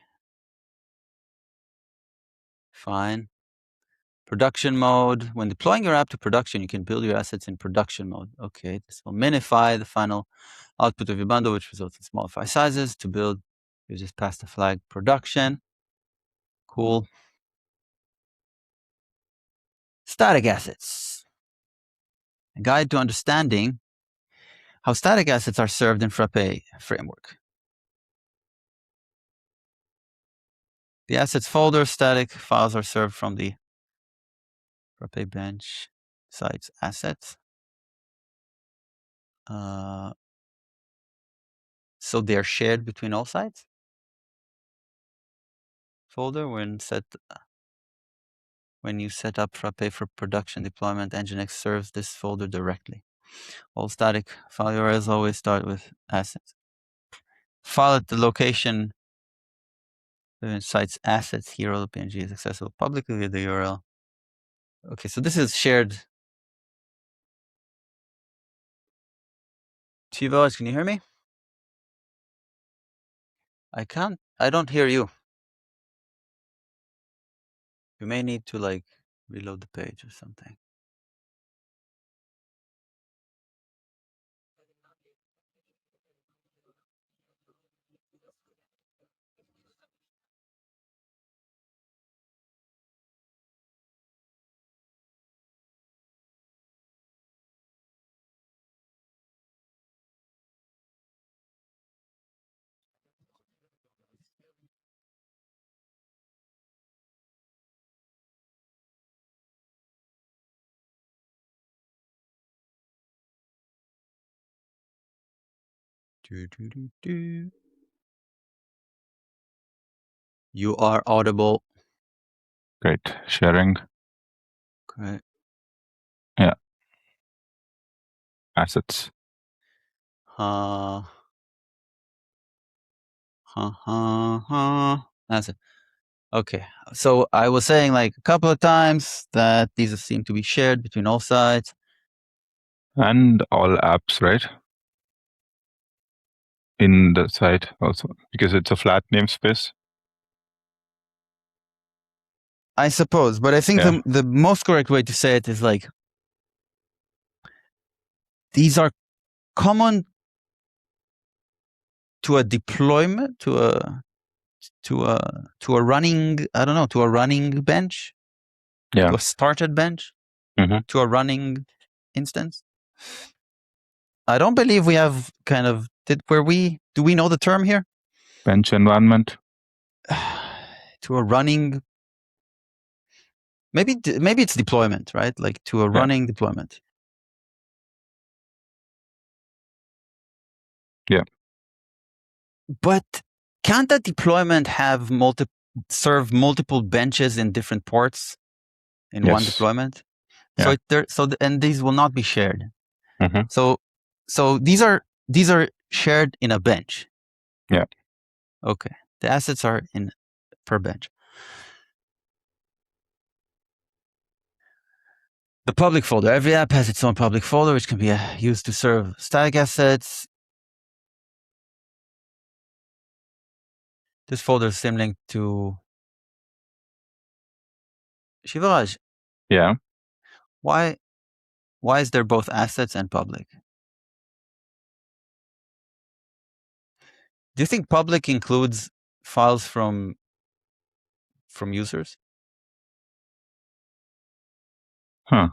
Fine. Production mode. When deploying your app to production, you can build your assets in production mode. Okay, this will minify the final output of your bundle, which results in small file sizes. To build, you just pass the flag production. Cool. Static assets. A guide to understanding how static assets are served in Frappe framework. The assets folder static files are served from the Frappe bench sites assets. So they're shared between all sites. Folder when you set up Frappe for production deployment, Nginx serves this folder directly. All static file URLs always start with assets. File at the location sites assets hero PNG is accessible publicly via the URL. Okay, so this is shared. Tivos, can you hear me? I don't hear you. You may need to like reload the page or something. You are audible. Great. Sharing. Great. Yeah. Assets. That's it. Okay. So I was saying like a couple of times that these seem to be shared between all sites. And all apps, right? In the site also, because it's a flat namespace. I suppose, but I think the most correct way to say it is like, these are common to a deployment, to a running, I don't know, to a running bench, to a started bench, to a running instance. I don't believe we have kind of, do we know the term here? Bench environment. To a running, maybe it's deployment, right? Like to a running deployment. Yeah. But can't that deployment have serve multiple benches in different ports in one deployment? Yeah. And these will not be shared. So these are shared in a bench. Yeah. Okay. The assets are in per bench. The public folder. Every app has its own public folder, which can be used to serve static assets. This folder is symlinked to Shivaraj. Yeah. Why is there both assets and public? Do you think public includes files from users? Huh.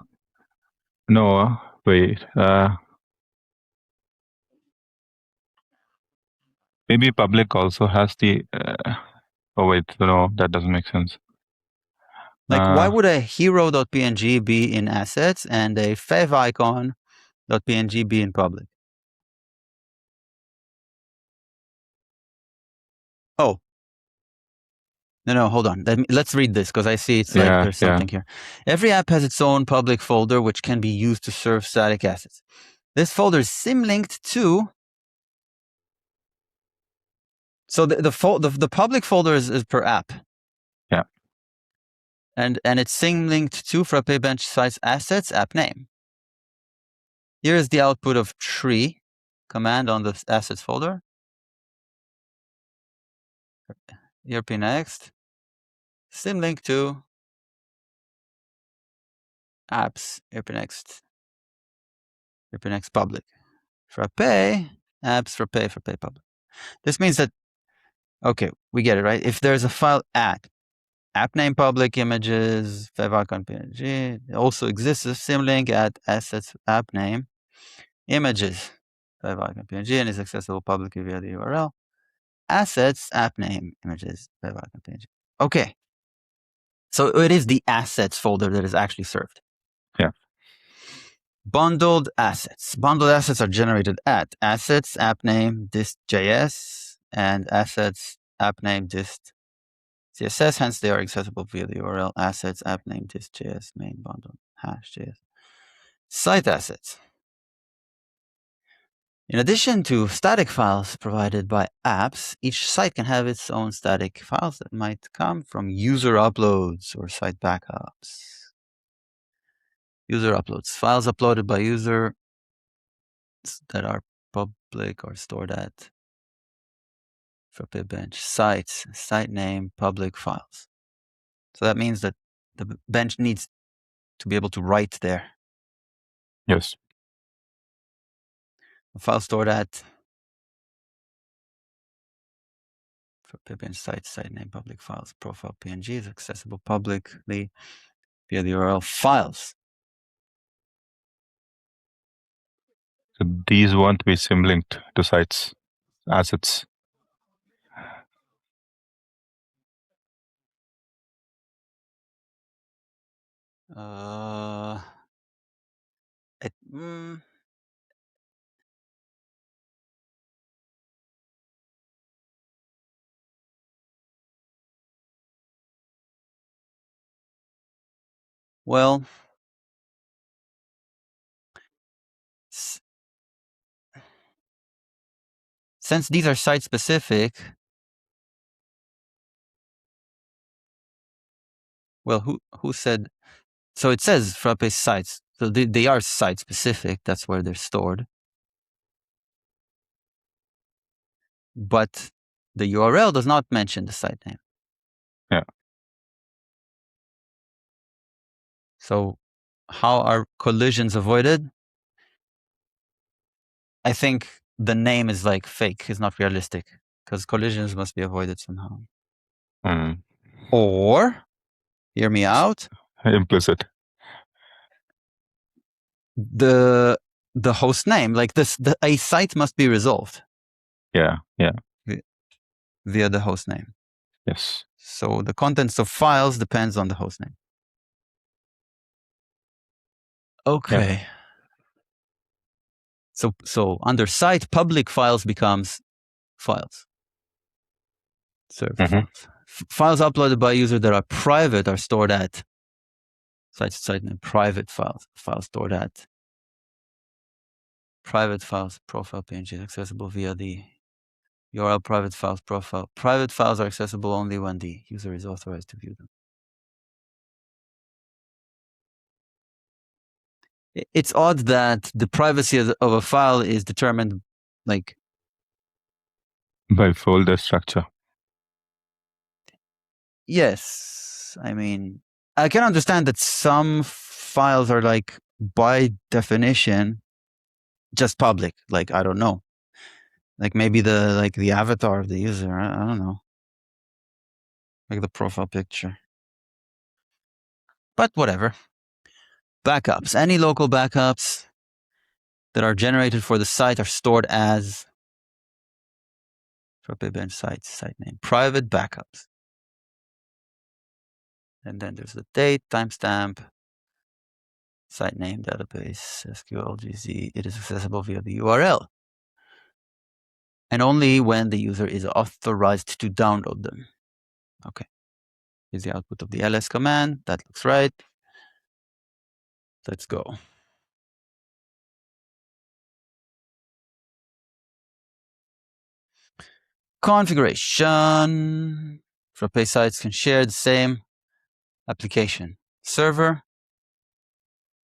No, wait. Maybe public also has the. Oh wait, no, that doesn't make sense. Like, why would a hero.png be in assets and a favicon.png be in public? Oh. No, hold on. Let's read this because I see it's like there's something here. Every app has its own public folder which can be used to serve static assets. This folder is symlinked to. So the public folder is per app. Yeah. And it's symlinked to frappe bench sites assets app name. Here is the output of tree command on the assets folder. ERP next. Symlink to apps ERP next public. Frappe apps frappe public. This means that, okay, we get it, right? If there's a file at app name public images favicon png, it also exists a symlink at assets app name images favicon png and is accessible publicly via the URL assets app name images favicon png. Okay, so it is the assets folder that is actually served. Yeah. Bundled assets. Bundled assets are generated at assets app name dist.js and assets app name dist CSS, hence they are accessible via the URL assets app name dist.js main bundle hash.js. Site assets. In addition to static files provided by apps, each site can have its own static files that might come from user uploads or site backups. User uploads. Files uploaded by user that are public or stored at frappe bench sites, site name, public files. So that means that the bench needs to be able to write there. Yes. A file stored at frappe bench site name, public files, profile PNG is accessible publicly via the URL files. So these won't be symlinked to sites assets. Well, since these are site specific, well, who said? So it says frappe sites. So they are site specific. That's where they're stored. But the URL does not mention the site name. Yeah. So how are collisions avoided? I think the name is like fake. It's not realistic because collisions must be avoided somehow. Or, hear me out. Implicit. The host name, like a site must be resolved. Yeah. Via the host name. Yes. So the contents of files depends on the host name. Okay. Yeah. So under site, public files becomes files. Served files. Files uploaded by user that are private are stored at site name private files. Files stored at private files profile PNG accessible via the URL private files profile. Private files are accessible only when the user is authorized to view them. It's odd that the privacy of a file is determined like by folder structure. Yes, I mean, I can understand that some files are like by definition just public. Like I don't know, like maybe the avatar of the user. I don't know, like the profile picture. But whatever. Backups. Any local backups that are generated for the site are stored as frappe bench site name private backups. And then there's the date, timestamp, site name, database, SQL, It is accessible via the URL. And only when the user is authorized to download them. Okay. Here's the output of the ls command. That looks right. Let's go. Configuration. Frappe sites can share the same application server,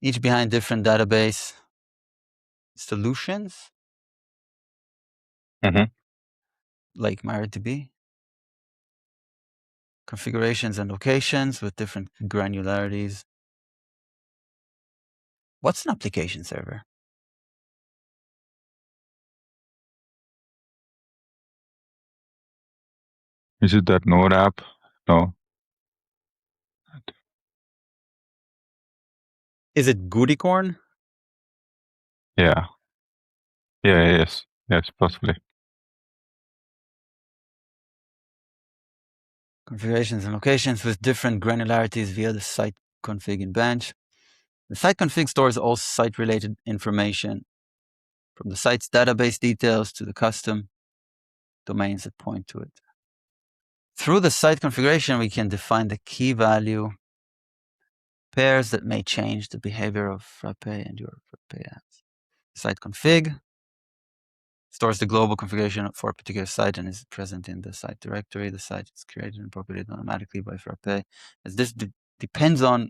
each behind different database solutions, like MariaDB. Configurations and locations with different granularities. What's an application server? Is it that Node app? No. Is it Goodicorn? Yeah. Yeah, yes. Yes, possibly. Configurations and locations with different granularities via the site config in bench. The site config stores all site-related information, from the site's database details to the custom domains that point to it. Through the site configuration, we can define the key value pairs that may change the behavior of Frappe and your Frappe apps. Site config stores the global configuration for a particular site and is present in the site directory. The site is created and populated automatically by Frappe. As this depends on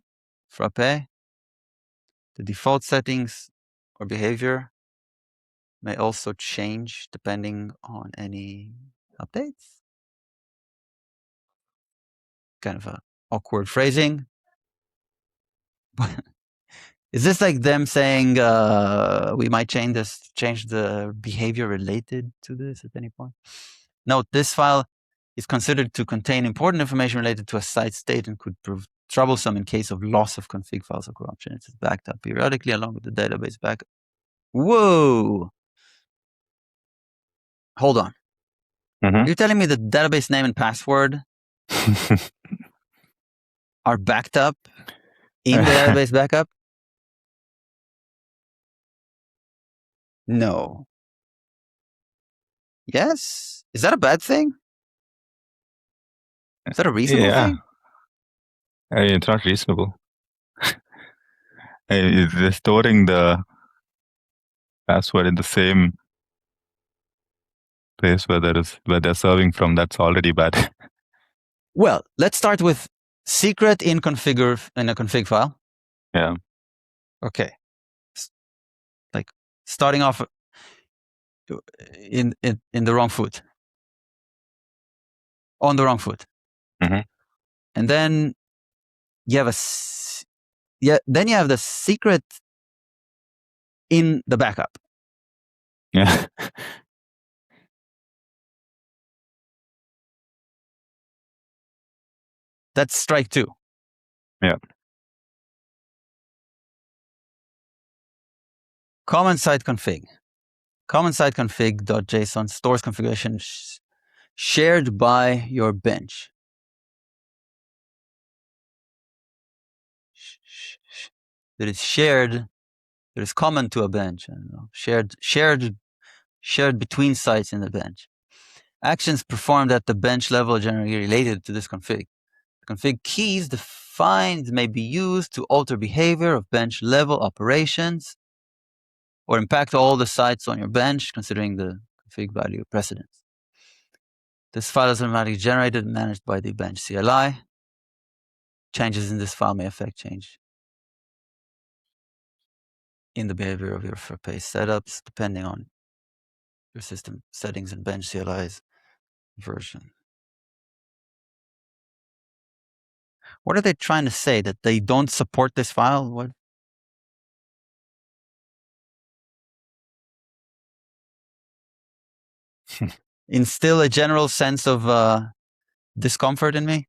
Frappe, the default settings or behavior may also change depending on any updates. Kind of a awkward phrasing. Is this like them saying we might change the behavior related to this at any point? Note, this file is considered to contain important information related to a site state and could prove troublesome in case of loss of config files or corruption. It is backed up periodically along with the database backup. Whoa! Hold on. You're telling me the database name and password are backed up in the database backup? No. Yes? Is that a bad thing? Is that a reasonable thing? It's not reasonable. They're storing the password in the same place where they're serving from. That's already bad. Well, let's start with secret in a config file. Yeah. Okay. Like starting off in the wrong foot. On the wrong foot. And then you have then you have the secret in the backup. Yeah. That's strike 2. Yeah. Common site config. Common site config.json stores configuration shared by your bench. That is shared, that is common to a bench. I don't know, shared between sites in the bench. Actions performed at the bench level are generally related to this config. The config keys defined may be used to alter behavior of bench level operations or impact all the sites on your bench, considering the config value precedence. This file is automatically generated and managed by the bench CLI. Changes in this file may affect change in the behavior of your frappe setups, depending on your system settings and bench CLI's version. What are they trying to say? That they don't support this file? What? Instill a general sense of discomfort in me?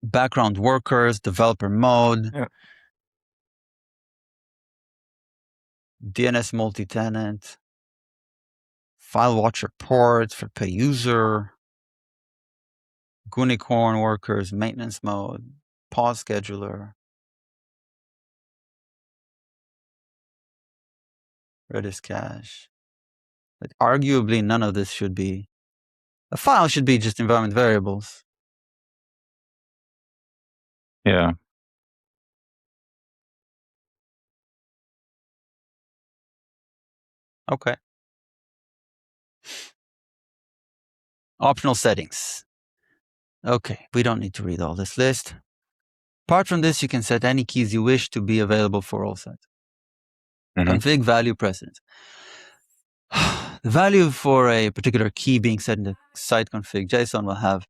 Background workers, developer mode, Yeah. DNS multi-tenant, file watcher port for pay user, Gunicorn workers, maintenance mode, pause scheduler, Redis cache. Like, arguably, none of this should be. A file should be just environment variables. Yeah. Okay. Optional settings. Okay, we don't need to read all this list. Apart from this, you can set any keys you wish to be available for all sites. Config value precedence. The value for a particular key being set in the site config JSON will have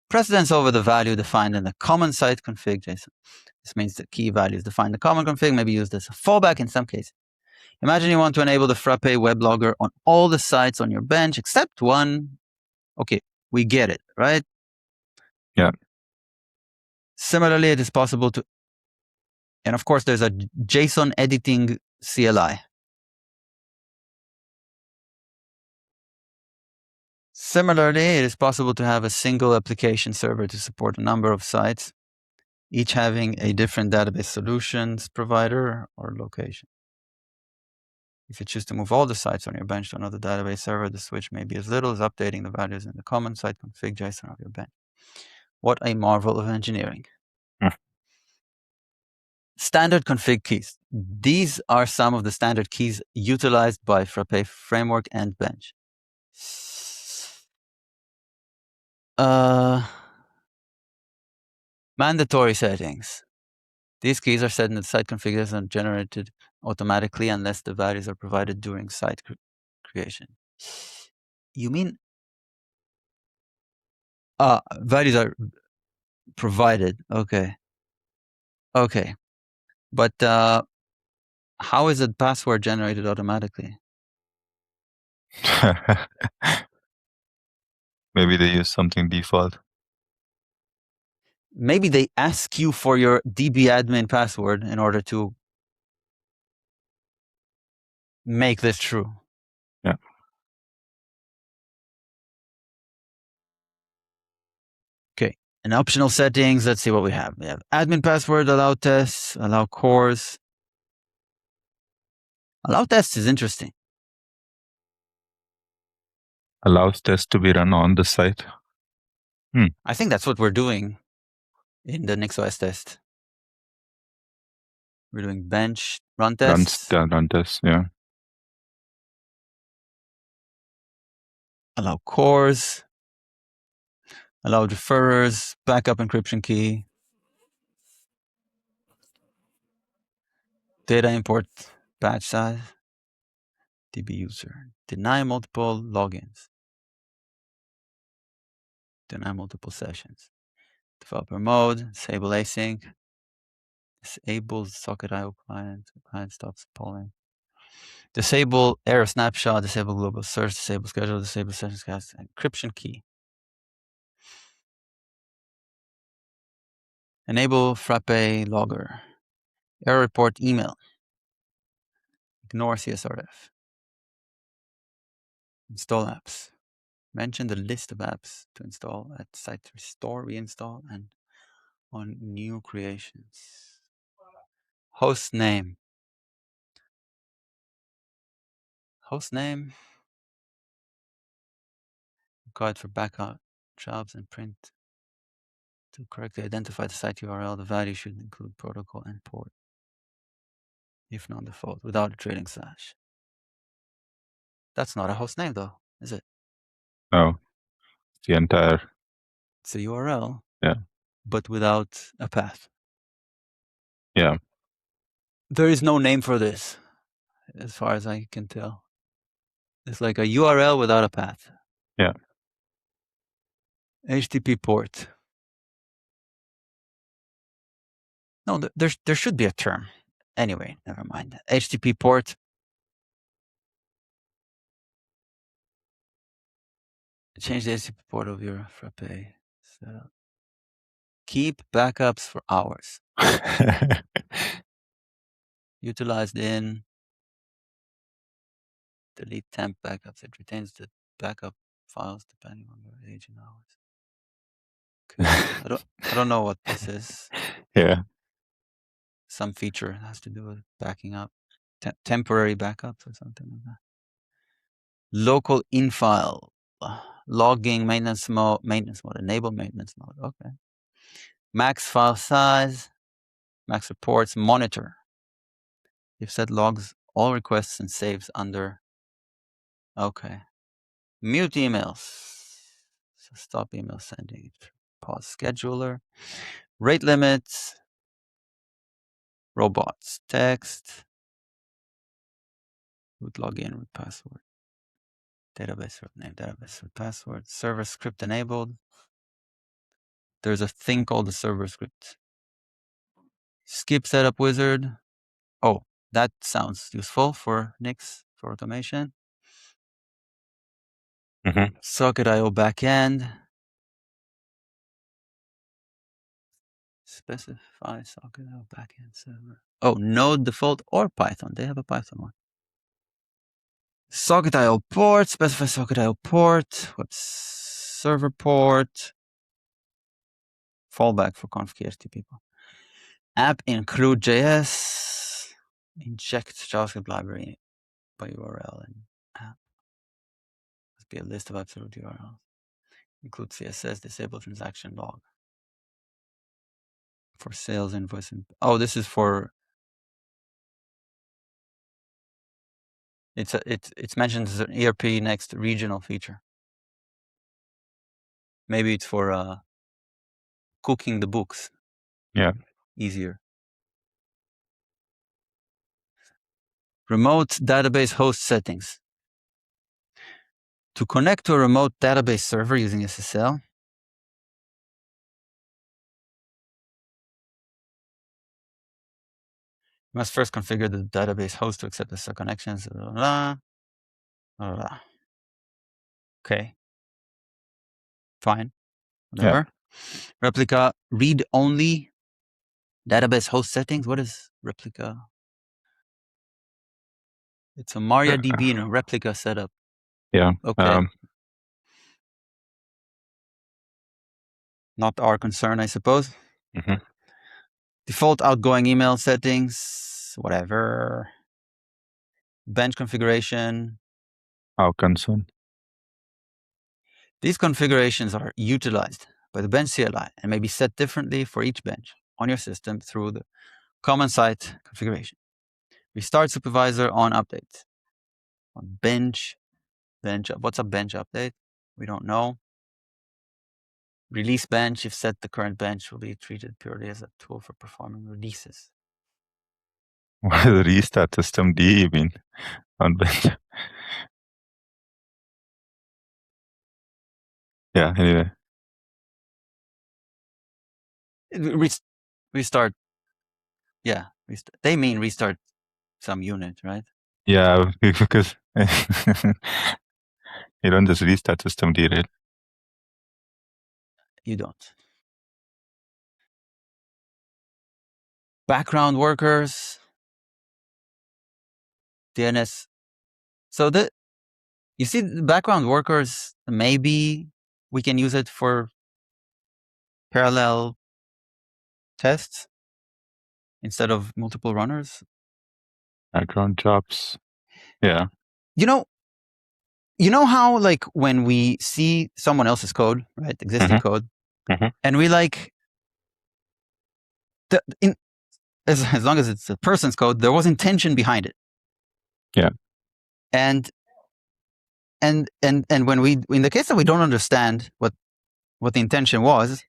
precedence over the value defined in the common site config JSON. This means that key values defined in the common config may be used as a fallback in some cases. Imagine you want to enable the Frappe weblogger on all the sites on your bench except one. Okay, we get it, right? Yeah. Similarly, it is possible to, and of course, there's a JSON editing CLI. Similarly, it is possible to have a single application server to support a number of sites, each having a different database solutions provider or location. If you choose to move all the sites on your bench to another database server, the switch may be as little as updating the values in the common site config JSON of your bench. What a marvel of engineering. Standard config keys. These are some of the standard keys utilized by Frappe Framework and Bench. Mandatory settings. These keys are set in the site configuration and generated automatically unless the values are provided during site creation. You mean values are provided? Okay. Okay. But how is a password generated automatically? Maybe they use something default. Maybe they ask you for your dbadmin password in order to make this true. Yeah. Okay. And optional settings, let's see what we have. We have admin password, allow tests, allow cores. Allow tests is interesting. Allows tests to be run on the site. I think that's what we're doing in the NixOS test. We're doing bench run tests. Run tests, yeah. Allow cores. Allow deferrers, backup encryption key. Data import batch size. DB user. Deny multiple logins. Deny multiple sessions. Developer mode. Disable async. Disable socket IO client. Client stops polling. Disable error snapshot. Disable global search. Disable schedule. Disable session cast. Encryption key. Enable Frappe logger. Error report email. Ignore CSRF. Install apps. Mention the list of apps to install at site restore, reinstall, and on new creations. Host name. Host name. Guide for backup jobs and print. To correctly identify the site URL, the value should include protocol and port, if non-default, without a trailing slash. That's not a host name, though. is it? No, it's the entire. It's a URL. Yeah. But without a path. Yeah. There is no name for this, as far as I can tell. It's like a URL without a path. Yeah. HTTP port. No, there should be a term. Anyway, never mind. HTTP port. Change the HTTP port of your frappe. So keep backups for hours. Utilized in delete temp backups. It retains the backup files depending on your age and hours. Okay. I don't know what this is. Yeah. Some feature has to do with backing up. Temporary backups or something like that. Local infile. Logging maintenance mode. Enable maintenance mode. Okay. Max file size. Max reports. Monitor. You've set logs all requests and saves under. Okay. Mute emails. So stop email sending. Pause scheduler. Rate limits. Robots. Text. Root login, root password. Database root name, database root password. Server script enabled. There's a thing called the server script. Skip setup wizard. Oh, that sounds useful for Nix, for automation. Socket.io backend. Specify Socket.io backend server. Oh, Node default or Python. They have a Python one. Socket.io port. Specify Socket.io port. Web server port. Fallback for config HTTP. App include JS. Inject JavaScript library by URL and app. Must be a list of absolute URLs. Include CSS, disable transaction log. For sales invoice. Oh, this is for. It's mentioned as an ERP next regional feature. Maybe it's for cooking the books. Yeah. Easier. Remote database host settings. To connect to a remote database server using SSL, you must first configure the database host to accept SSL connections. Blah, blah, blah, blah. Okay. Fine. Whatever. Yeah. Replica read-only database host settings. What is replica? It's a MariaDB and a replica setup. Yeah. Okay. Not our concern, I suppose. Default outgoing email settings, whatever. Bench configuration. Our concern. These configurations are utilized by the bench CLI and may be set differently for each bench on your system through the common site configuration. Restart supervisor on update. On bench, what's a bench update? We don't know. Release bench, if set, the current bench will be treated purely as a tool for performing releases. What does the restart system D mean on bench? Yeah, anyway. Restart. Yeah, they mean restart some unit, right? Yeah, because you don't just restart system D, right? You don't. Background workers, DNS. So you see the background workers, maybe we can use it for parallel tests instead of multiple runners. Background jobs. Yeah. You know how like when we see someone else's code, right? Existing code, and we like as long as it's a person's code, there was intention behind it. Yeah. And and when we, in the case that we don't understand what the intention was,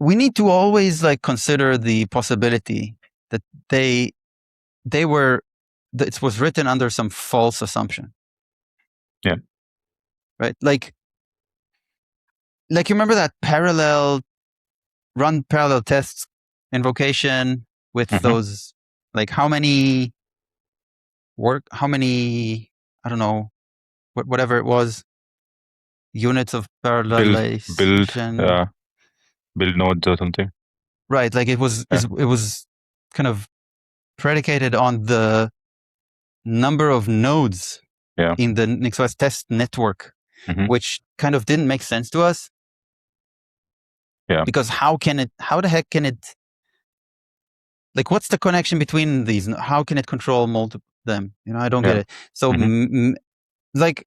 we need to always like consider the possibility that it was written under some false assumption. Yeah. Right. Like you remember that run parallel tests invocation with those, like how many, I don't know, whatever it was, units of parallelization. Build nodes or something. Right. Like it was kind of predicated on the number of nodes in the NixOS test network, which kind of didn't make sense to us. Yeah. Because how the heck can it, like, what's the connection between these? How can it control multiple them? I don't get it. So, like,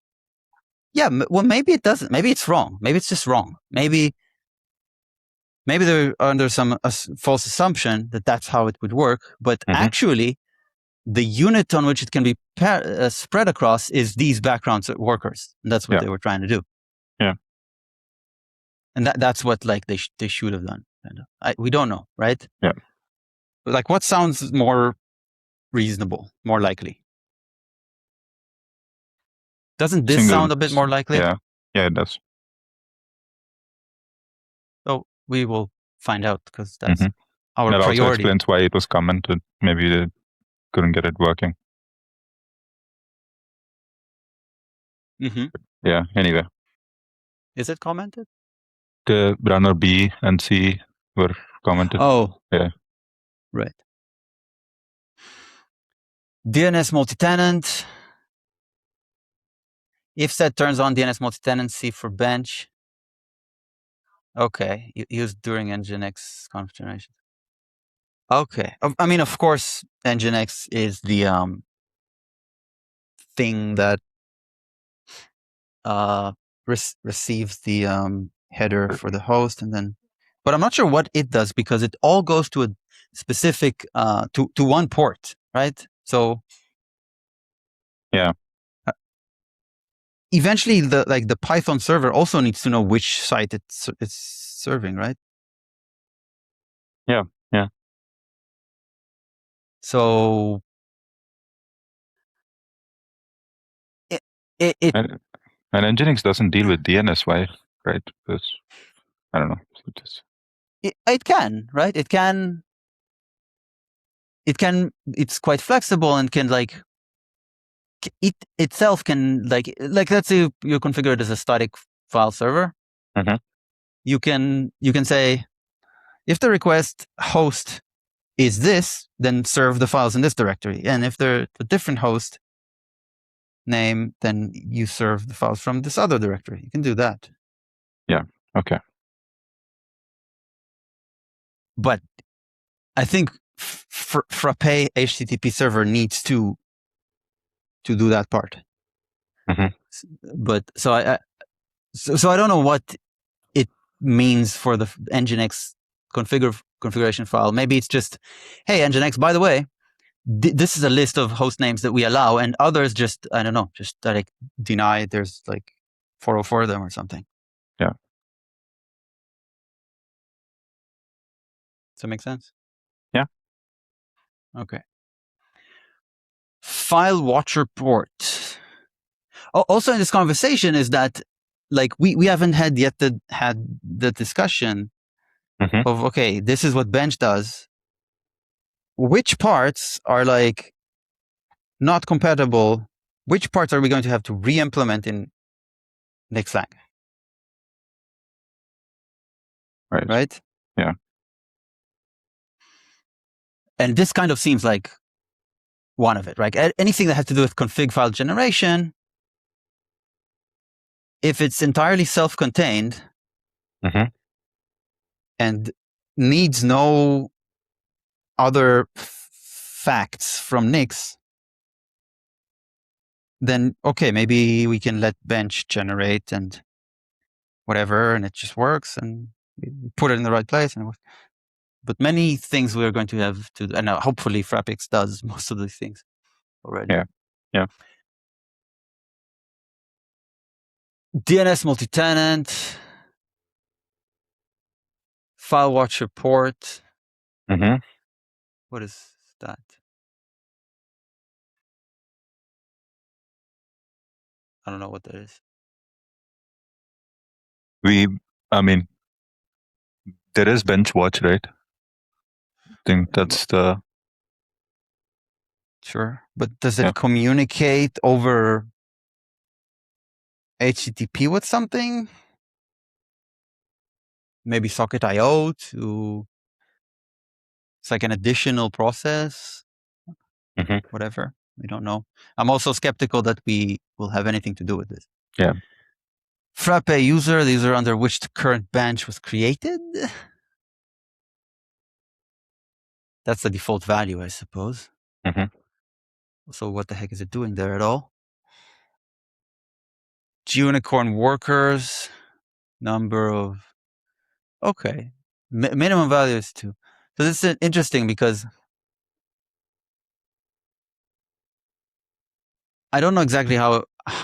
yeah, well, maybe it doesn't. Maybe it's wrong. Maybe it's just wrong. Maybe they're under some false assumption that that's how it would work. But actually, the unit on which it can be spread across is these background workers. And that's what they were trying to do. Yeah. And that's what like they should have done. We don't know, right? Yeah. Like, what sounds more reasonable, more likely? Doesn't this sound a bit more likely? Yeah, it does. So we will find out, because that's our that priority. Also explains why it was commented. Maybe they couldn't get it working. Yeah. Anyway, is it commented? The runner B and C were commented. Oh, yeah, right. DNS multi-tenant. If set turns on DNS multi-tenancy for bench. Okay, used during Nginx configuration. Okay, I mean, of course, Nginx is the thing that receives the header for the host, and then, but I'm not sure what it does, because it all goes to a specific to one port, right? So yeah. Eventually, the Python server also needs to know which site it's serving, right? Yeah. So and Nginx doesn't deal with DNS, why? Right? Because I don't know. It can, right? It can. It's quite flexible and can it itself can let's say you configure it as a static file server. You can say, if the request host is this, then serve the files in this directory, and if they're a different host name, then you serve the files from this other directory. You can do that. Yeah. Okay. But I think frappe HTTP server needs to do that part. But so I don't know what it means for the Nginx configuration file. Maybe it's just, hey, Nginx, by the way, this is a list of host names that we allow, and others just, I don't know, just like deny there's like 404 of them or something. Yeah. Does that make sense? Yeah. Okay. File watcher port. Also in this conversation is that, like, we haven't had the discussion of, okay, this is what bench does. Which parts are like not compatible? Which parts are we going to have to re-implement in Nixlang? Right? Yeah. And this kind of seems like one of it, right? Anything that has to do with config file generation, if it's entirely self-contained and needs no other facts from Nix, then okay, maybe we can let bench generate and whatever, and it just works, and we put it in the right place, and it works. But many things we're going to have to, and hopefully frappix does most of these things already. Yeah. DNS multi-tenant, file watcher port. Mm-hmm. What is that? I don't know what that is. I mean, there is bench watch, right? I think that's the. Sure. But does it Yeah. communicate over HTTP with something? Maybe socket IO to, it's like an additional process, Mhm. whatever. We don't know. I'm also skeptical that we will have anything to do with this. Yeah. Frappe user, the user under which the current bench was created. That's the default value, I suppose. Mhm. So what the heck is it doing there at all? Unicorn workers, number of, okay. Minimum value is 2. So this is interesting because I don't know exactly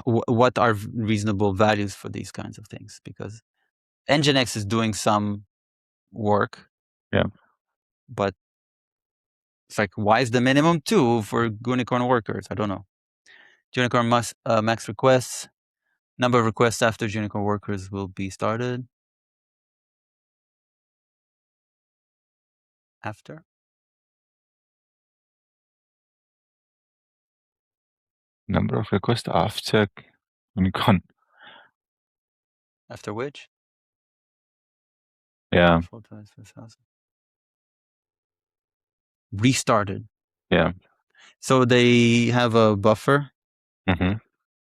what are reasonable values for these kinds of things, because Nginx is doing some work. Yeah. But it's like, why is the minimum 2 for unicorn workers? I don't know. Unicorn max requests, number of requests after unicorn workers will be started. After? Number of requests after unicorn. After which? Yeah. Restarted. Yeah. So they have a buffer, Mm-hmm.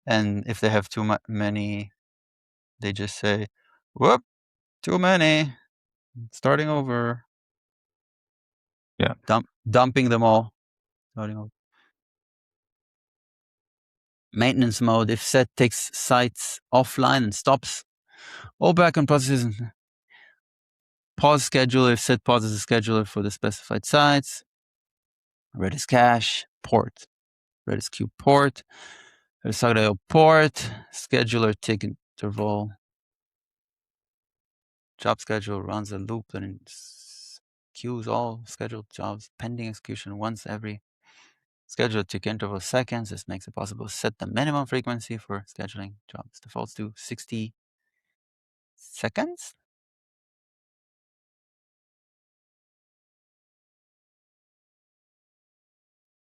and if they have too many, they just say, whoop, too many, starting over. Yeah. Dumping them all. Starting over. Maintenance mode, if set takes sites offline and stops all backend processes. Pause scheduler, if set pauses the scheduler for the specified sites. Redis cache, port. Redis queue port. Redis Socket.io port. Scheduler tick interval. Job schedule runs a loop and queues all scheduled jobs pending execution once every scheduled tick interval seconds. This makes it possible to set the minimum frequency for scheduling jobs. Defaults to 60 seconds.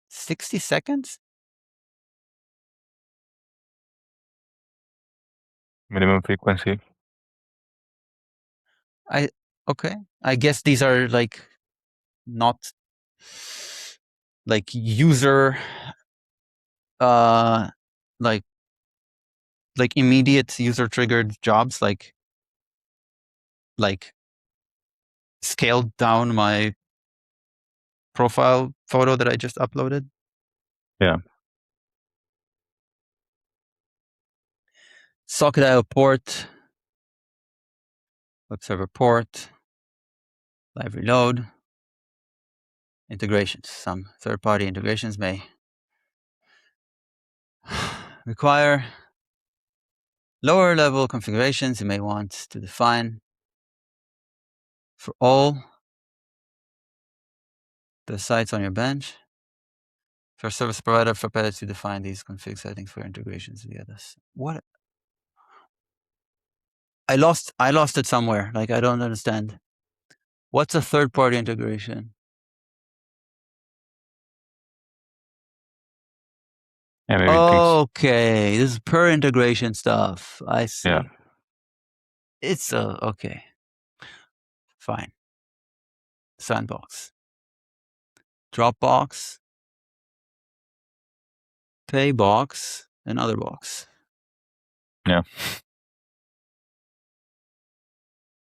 60 seconds? Minimum frequency. Okay. I guess these are like not like user like immediate user triggered jobs, like scaled down my profile photo that I just uploaded. Yeah. Socket.io port, web server port, live reload, integrations. Some third-party integrations may require lower level configurations you may want to define for all the sites on your bench. For service provider, for better to define these config settings for integrations via this. What? I lost it somewhere. Like, I don't understand. What's a third-party integration? Yeah. Maybe Okay, this is per integration stuff. I see. Yeah. It's okay. Fine. Sandbox. Dropbox. Paybox. And other box. Yeah.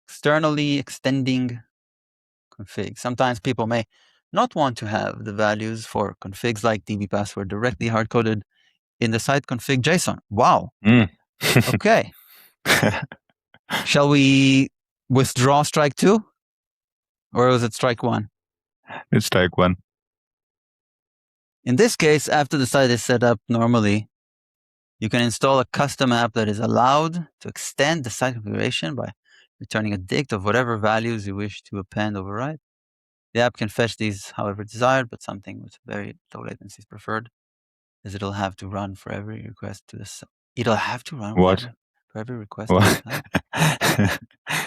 Externally extending config. Sometimes people may not want to have the values for configs like DB password directly hard-coded in the site config JSON. Wow. Mm. Okay. Shall we withdraw strike 2? Or was it strike 1? It's strike 1. In this case, after the site is set up normally, You can install a custom app that is allowed to extend the site configuration by returning a dict of whatever values you wish to append override. The app can fetch these however desired, but something with very low latency is preferred, as it'll have to run for every request to the site. It'll have to run What? for every request to the What? site.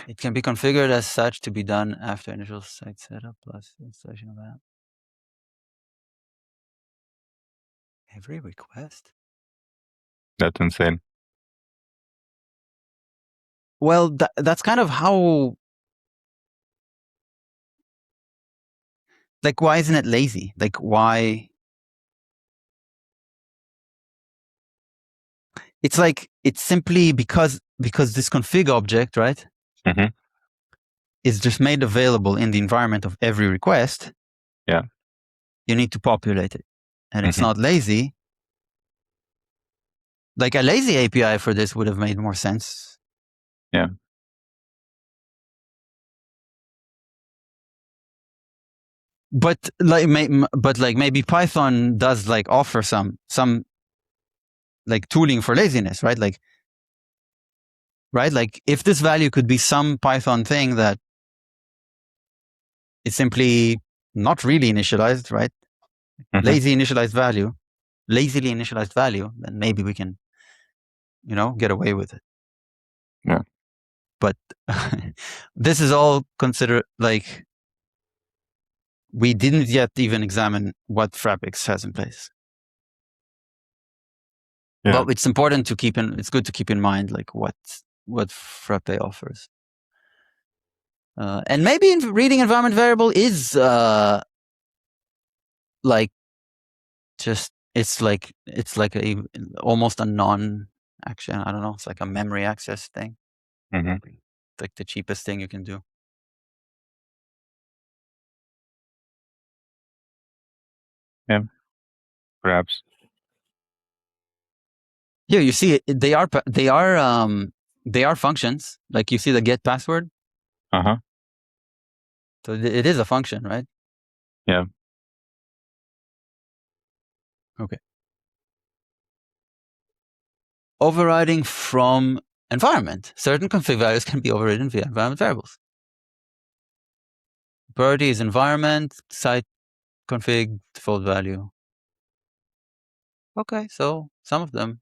It can be configured as such to be done after initial site setup plus installation of app. Every request? That's insane. Well, that's kind of how. Like, why isn't it lazy? Like, why? It's like it's simply because this config object, right, Mhm. is just made available in the environment of every request. Yeah. You need to populate it, and it's Mhm. not lazy. Like a lazy API for this would have made more sense. Yeah. But like maybe Python does like offer some like tooling for laziness, right? Like if this value could be some Python thing that is simply not really initialized, right? Mhm. Lazily initialized value, then maybe we can, get away with it. Yeah. But this is all considered like we didn't yet even examine what frappix has in place. Yeah. But it's important to it's good to keep in mind like what frappe offers. And maybe reading environment variable is like just it's like a almost a non-action. I don't know. It's like a memory access thing. Mhm. Like the cheapest thing you can do. Yeah. Perhaps. Yeah, you see, they are functions. Like you see the get password. Uh-huh. So it is a function, right? Yeah. Okay. Overriding from environment. Certain config values can be overridden via environment variables. Priority is environment, site config, default value. Okay, so some of them.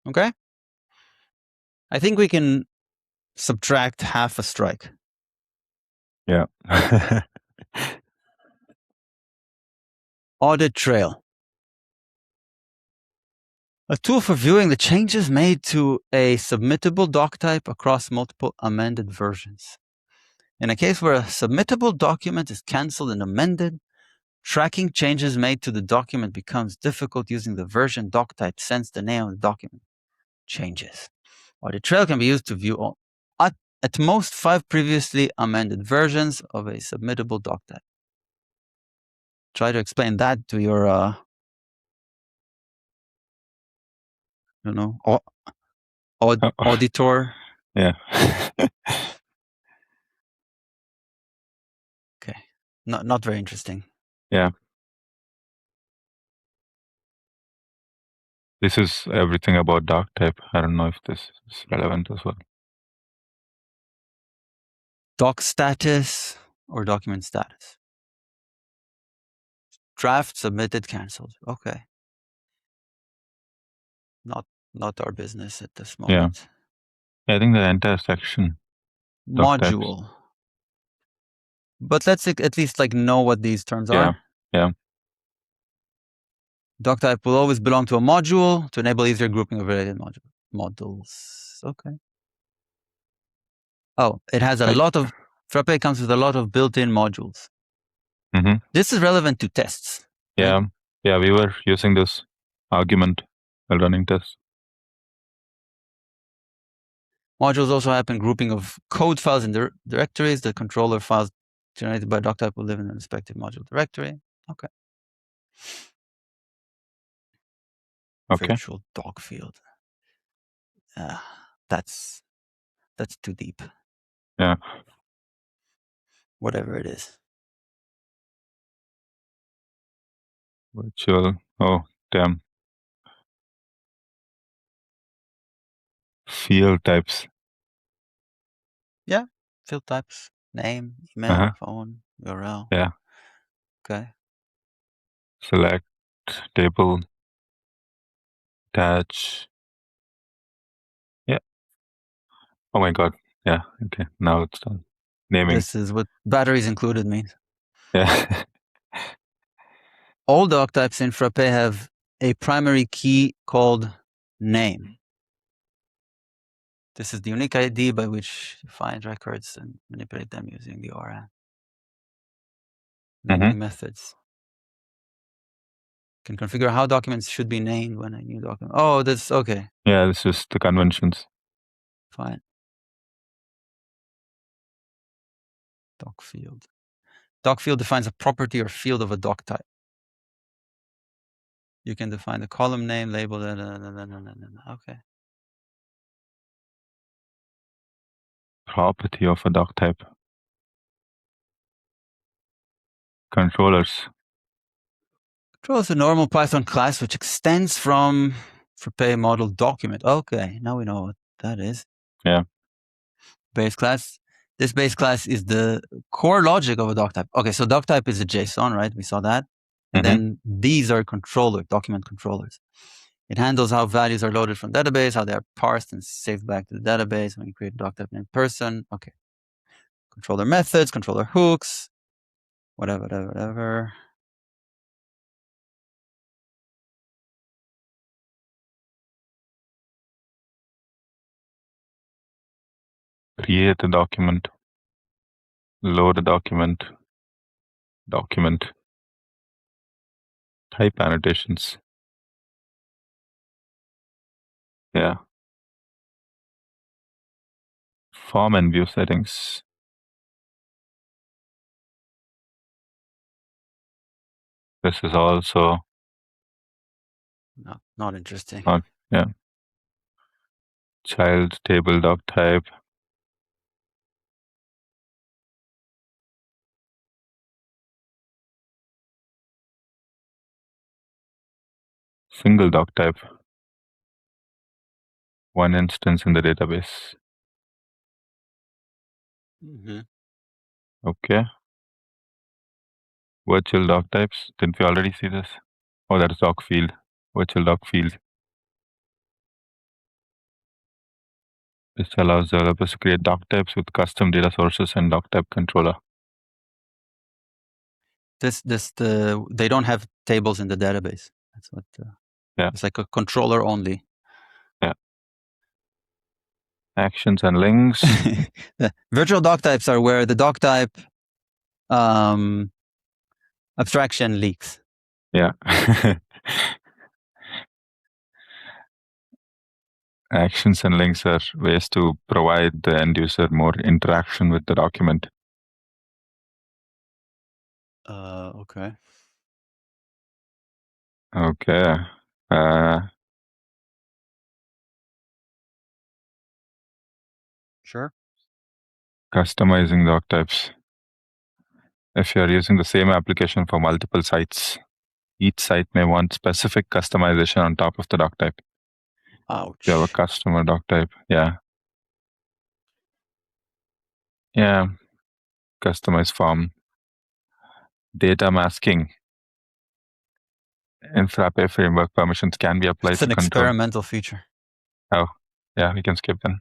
Okay. I think we can subtract half a strike. Yeah. Audit trail. A tool for viewing the changes made to a submittable doc type across multiple amended versions. In a case where a submittable document is canceled and amended, tracking changes made to the document becomes difficult using the version doc type since the name of the document changes. Audit trail can be used to view all, at most 5 previously amended versions of a submittable doc type. Try to explain that to your, auditor. Yeah. Okay, not very interesting. Yeah. This is everything about doc type. I don't know if this is relevant as well. Doc status or document status. Draft submitted, canceled. Okay. Not our business at this moment. Yeah. I think the entire section. Doc types. Module. But let's at least like know what these terms Yeah. are. Yeah. Doc type will always belong to a module to enable easier grouping of related modules. Okay. Oh, it has a lot of Frappe comes with a lot of built-in modules. Mhm. This is relevant to tests. Right? Yeah. Yeah. We were using this argument while running tests. Modules also happen grouping of code files in directories. The controller files generated by doc type will live in the respective module directory. Okay. Okay. Virtual doc field. That's too deep. Yeah. Whatever it is. Virtual. Oh, damn. Field types. Yeah, field types, name, email, phone, URL. Yeah. Okay. Select, table, attach. Yeah. Oh my God. Yeah. Okay. Now it's done. Naming. This is what batteries included means. Yeah. All doc types in Frappe have a primary key called name. This is the unique ID by which you find records and manipulate them using the ORM. Naming methods. Can configure how documents should be named when a new document. Oh, that's okay. Yeah, this is the conventions. Fine. Doc field. Doc field defines a property or field of a doc type. You can define the column name, label, okay. Property of a doc type. Controllers. Control is a normal Python class which extends from Frappe model document. Okay, now we know what that is. Yeah. Base class. This base class is the core logic of a doc type. Okay, so doc type is a JSON, right? We saw that. And then these are document controllers. It handles how values are loaded from database, how they are parsed and saved back to the database when you create a doc type named person. Okay. Controller methods, controller hooks, whatever. Create a document. Load a document. Document. Type annotations. Yeah. Form and view settings. This is also not interesting. Yeah. Child table doc type. Single doc type. One instance in the database. Okay. Virtual doc types. Didn't we already see this? Oh, that's doc field. Virtual doc field. This allows developers to create doc types with custom data sources and doc type controller. They don't have tables in the database. That's what. Yeah. It's like a controller only. Yeah. Actions and links. The virtual doc types are where the doc type abstraction leaks. Yeah. Actions and links are ways to provide the end user more interaction with the document. Okay. Okay. Sure. Customizing doc types. If you're using the same application for multiple sites, each site may want specific customization on top of the doc type. Ouch. You have a customer doc type. Yeah. Yeah. Customize form. Data masking. In Frappe framework, permissions can be applied It's to an control. experimental feature. Oh, yeah, we can skip then.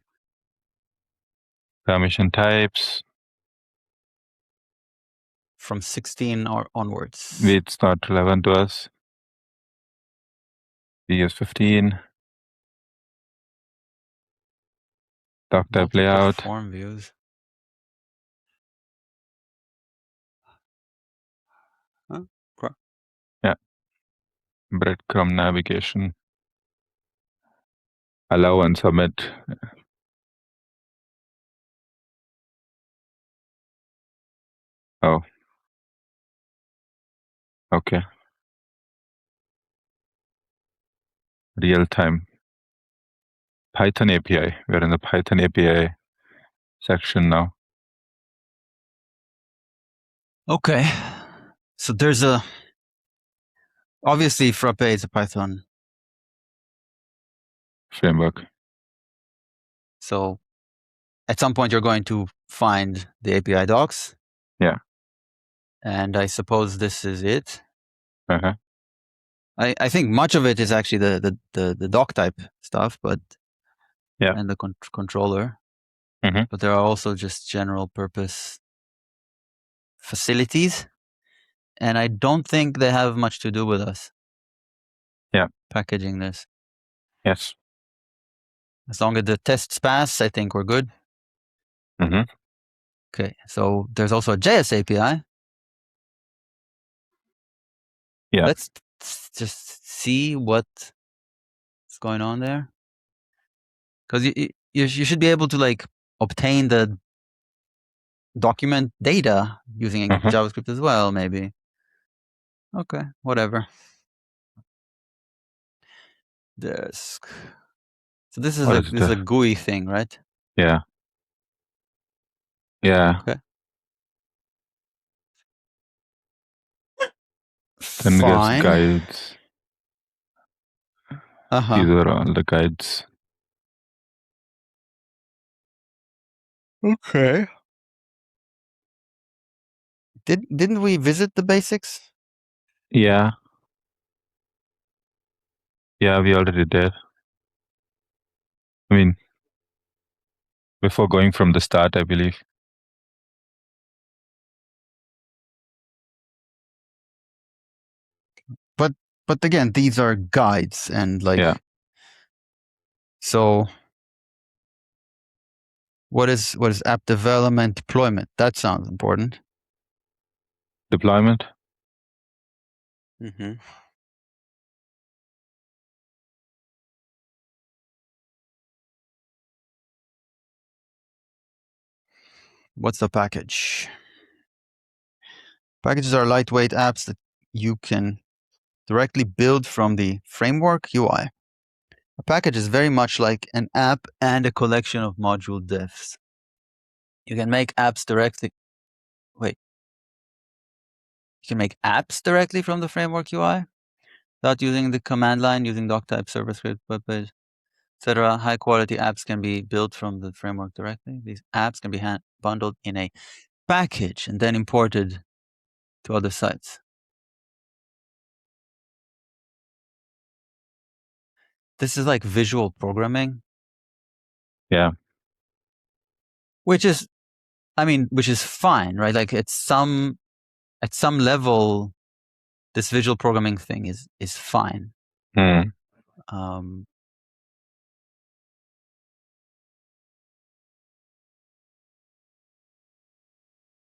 Permission types. From 16 or onwards. It's not relevant to us. We use 15. Doc type layout. Form views. Huh? Yeah. Breadcrumb navigation. Allow and submit. Oh. Okay. Real time. Python API. We're in the Python API section now. Okay. So there's obviously Frappe is a Python framework. So at some point, you're going to find the API docs. Yeah. And I suppose this is it. Uh-huh. I think much of it is actually the doc type stuff, but Yeah. and the controller. Mhm. But there are also just general purpose facilities, and I don't think they have much to do with us. Yeah. Packaging this. Yes. As long as the tests pass, I think we're good. Mm-hmm. Okay, so there's also a JS API. Yeah. Let's just see what's going on there. Because you should be able to like obtain the document data using Mhm. JavaScript as well, maybe. Okay, whatever. Disk. So this is a GUI thing, right? Yeah. Yeah. Okay. Then there's Fine. guides. These are all the guides. Okay. Didn't we visit the basics? Yeah. Yeah, we already did. I mean, before going from the start, I believe. But again, these are guides and like. Yeah. So what is app development deployment? That sounds important. Deployment. Mm-hmm. What's the package? Packages are lightweight apps that you can directly build from the framework UI. A package is very much like an app and a collection of module diffs. You can make apps directly. Wait. You can make apps directly from the framework UI without using the command line, using doctype, server script, web page, etc. High quality apps can be built from the framework directly. These apps can be bundled in a package and then imported to other sites. This is like visual programming. Yeah. Which is fine, right? Like at some level, this visual programming thing is fine. Mm.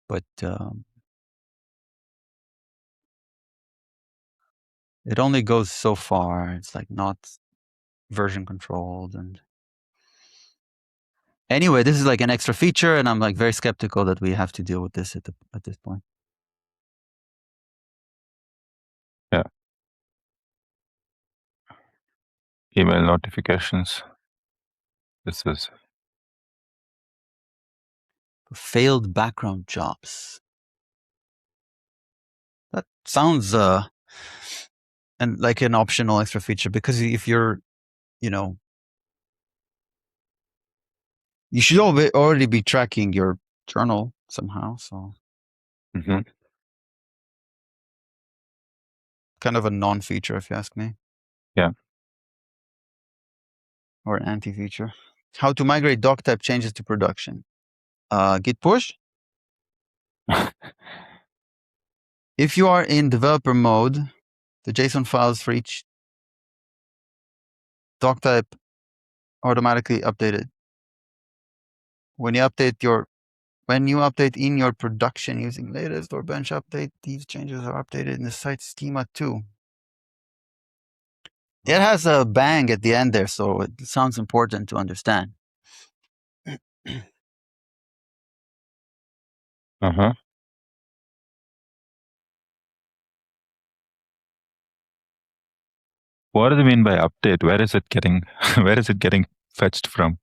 But it only goes so far. It's like not version controlled. And anyway, this is like an extra feature, and I'm like very skeptical that we have to deal with this at this point. Yeah. Email notifications. This is failed background jobs. That sounds and like an optional extra feature, because if you're, you should already be tracking your journal somehow. So kind of a non-feature, if you ask me. Yeah. Or an anti-feature. How to migrate doc type changes to production. Git push. If you are in developer mode, the JSON files for each doc type automatically updated. When you update in your production using latest or bench update, these changes are updated in the site schema too. It has a bang at the end there, so it sounds important to understand. Uh-huh. What do you mean by update? Where is it getting fetched from?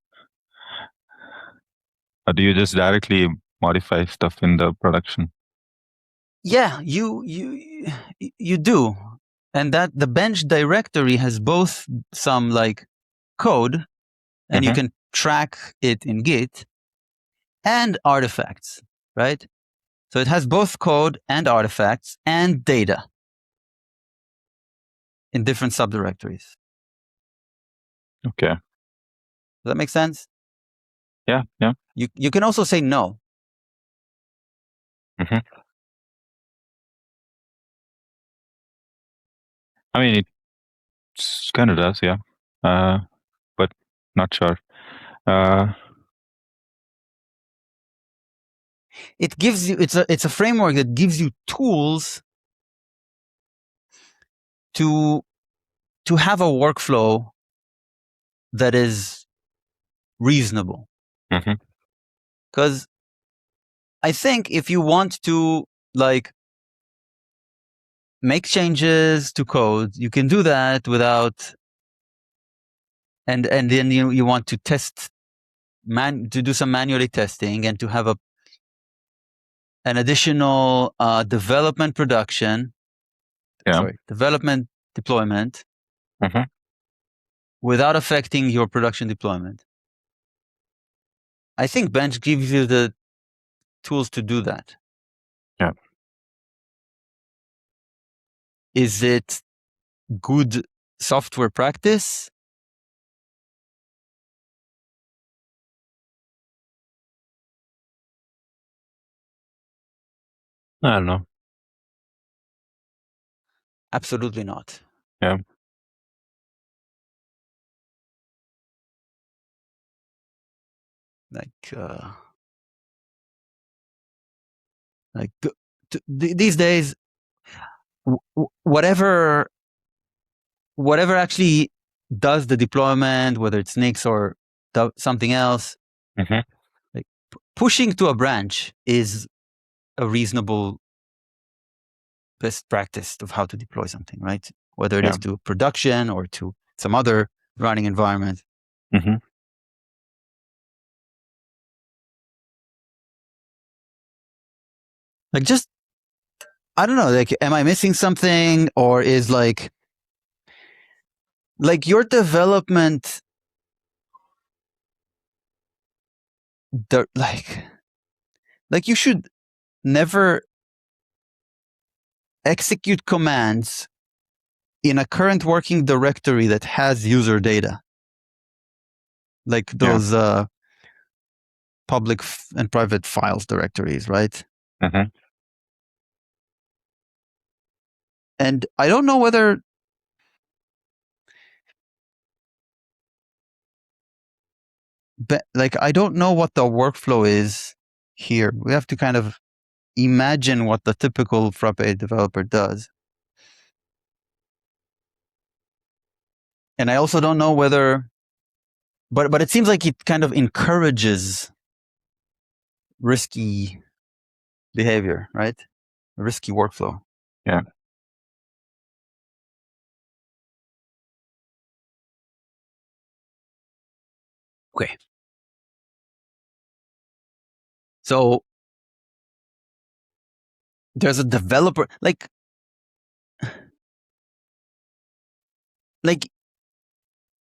Or do you just directly modify stuff in the production? Yeah, you do. And that the bench directory has both some like code, and you can track it in Git, and artifacts, right? So it has both code and artifacts and data in different subdirectories. Okay. Does that make sense? Yeah. Yeah. You can also say no. Mm-hmm. I mean, it kind of does, yeah. But not sure. It gives you, it's a framework that gives you tools to have a workflow that is reasonable. Mm-hmm. Because I think if you want to like make changes to code, you can do that without, and then you want to test to do some manually testing and to have an additional development deployment Mm-hmm. without affecting your production deployment. I think Bench gives you the tools to do that. Yeah. Is it good software practice? I don't know. Absolutely not. Yeah. These days, whatever actually does the deployment, whether it's Nix or something else, Mm-hmm. like pushing to a branch is a reasonable best practice of how to deploy something, right? Whether it is to production or to some other running environment. Mm-hmm. Like just, I don't know, like, am I missing something, or is like your development, like you should never execute commands in a current working directory that has user data, like those public and private files directories, right? Mm-hmm. And I don't know whether, like, I don't know what the workflow is here. We have to kind of imagine what the typical Frappe developer does. And I also don't know whether, but it seems like it kind of encourages risky behavior, right? Risky workflow. Yeah. Okay. So there's a developer, like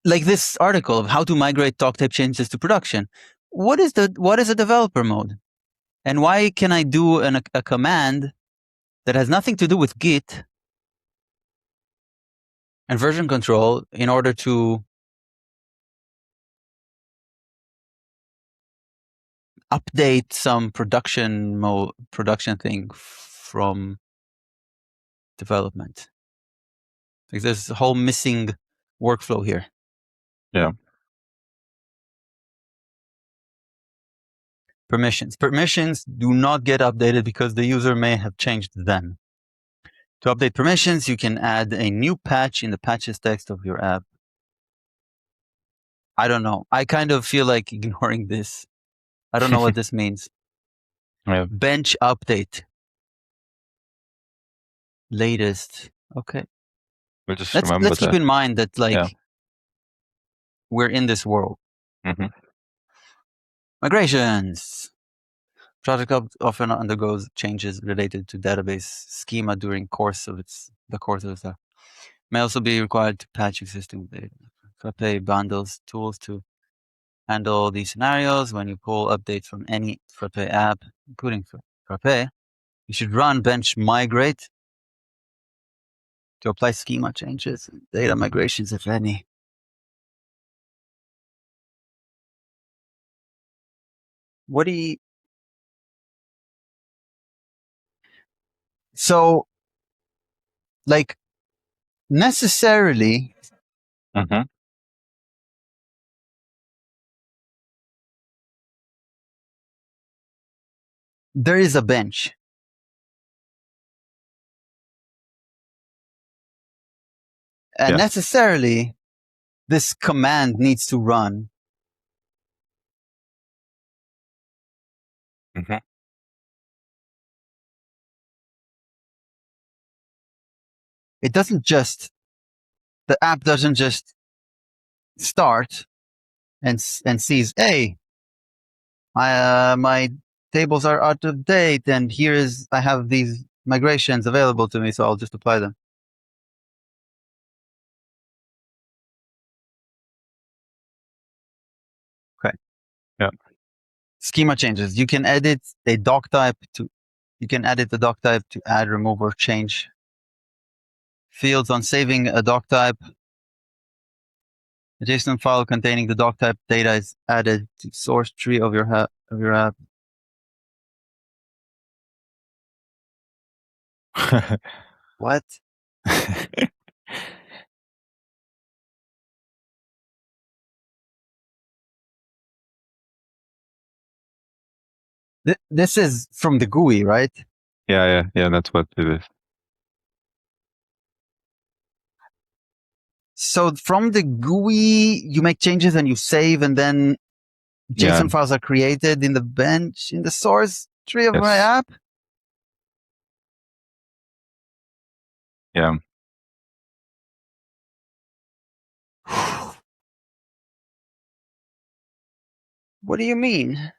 this article of how to migrate talk type changes to production. What is a developer mode? And why can I do a command that has nothing to do with Git and version control in order to update some production thing from development? Like there's a whole missing workflow here. Yeah. Permissions do not get updated because the user may have changed them. To update permissions, you can add a new patch in the patches text of your app. I don't know. I kind of feel like ignoring this. I don't know what this means. Yeah. Bench update. Latest. Okay. We'll just Let's keep in mind that we're in this world. Mm-hmm. Migrations. Project often undergoes changes related to database schema during the course of the may also be required to patch existing data. Frappe bundles tools to handle these scenarios. When you pull updates from any frappe app, including frappe, you should run bench migrate to apply schema changes, data migrations, if any. What do you... So, like, necessarily, there is a bench. And necessarily, this command needs to run. It doesn't just, the app doesn't just start and sees, hey, my tables are out of date, and I have these migrations available to me, so I'll just apply them. Okay. Yeah. Schema changes. You can edit a doc type you can edit the doc type to add, remove, or change fields on saving a doc type. A JSON file containing the doc type data is added to source tree of your app. What? This is from the GUI, right? Yeah. That's what it is. So from the GUI, you make changes and you save, and then JSON files are created in the bench, in the source tree of my app? Yeah. What do you mean?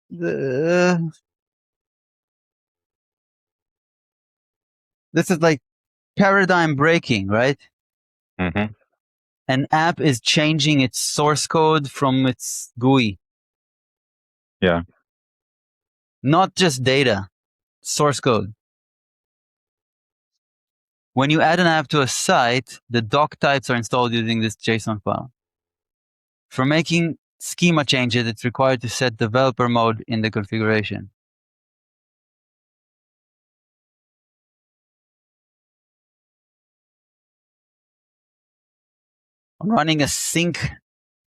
This is like paradigm breaking, right? An app is changing its source code from its GUI. Yeah. Not just data, source code. When you add an app to a site, the doc types are installed using this JSON file. For making schema changes, it's required to set developer mode in the configuration. On running a sync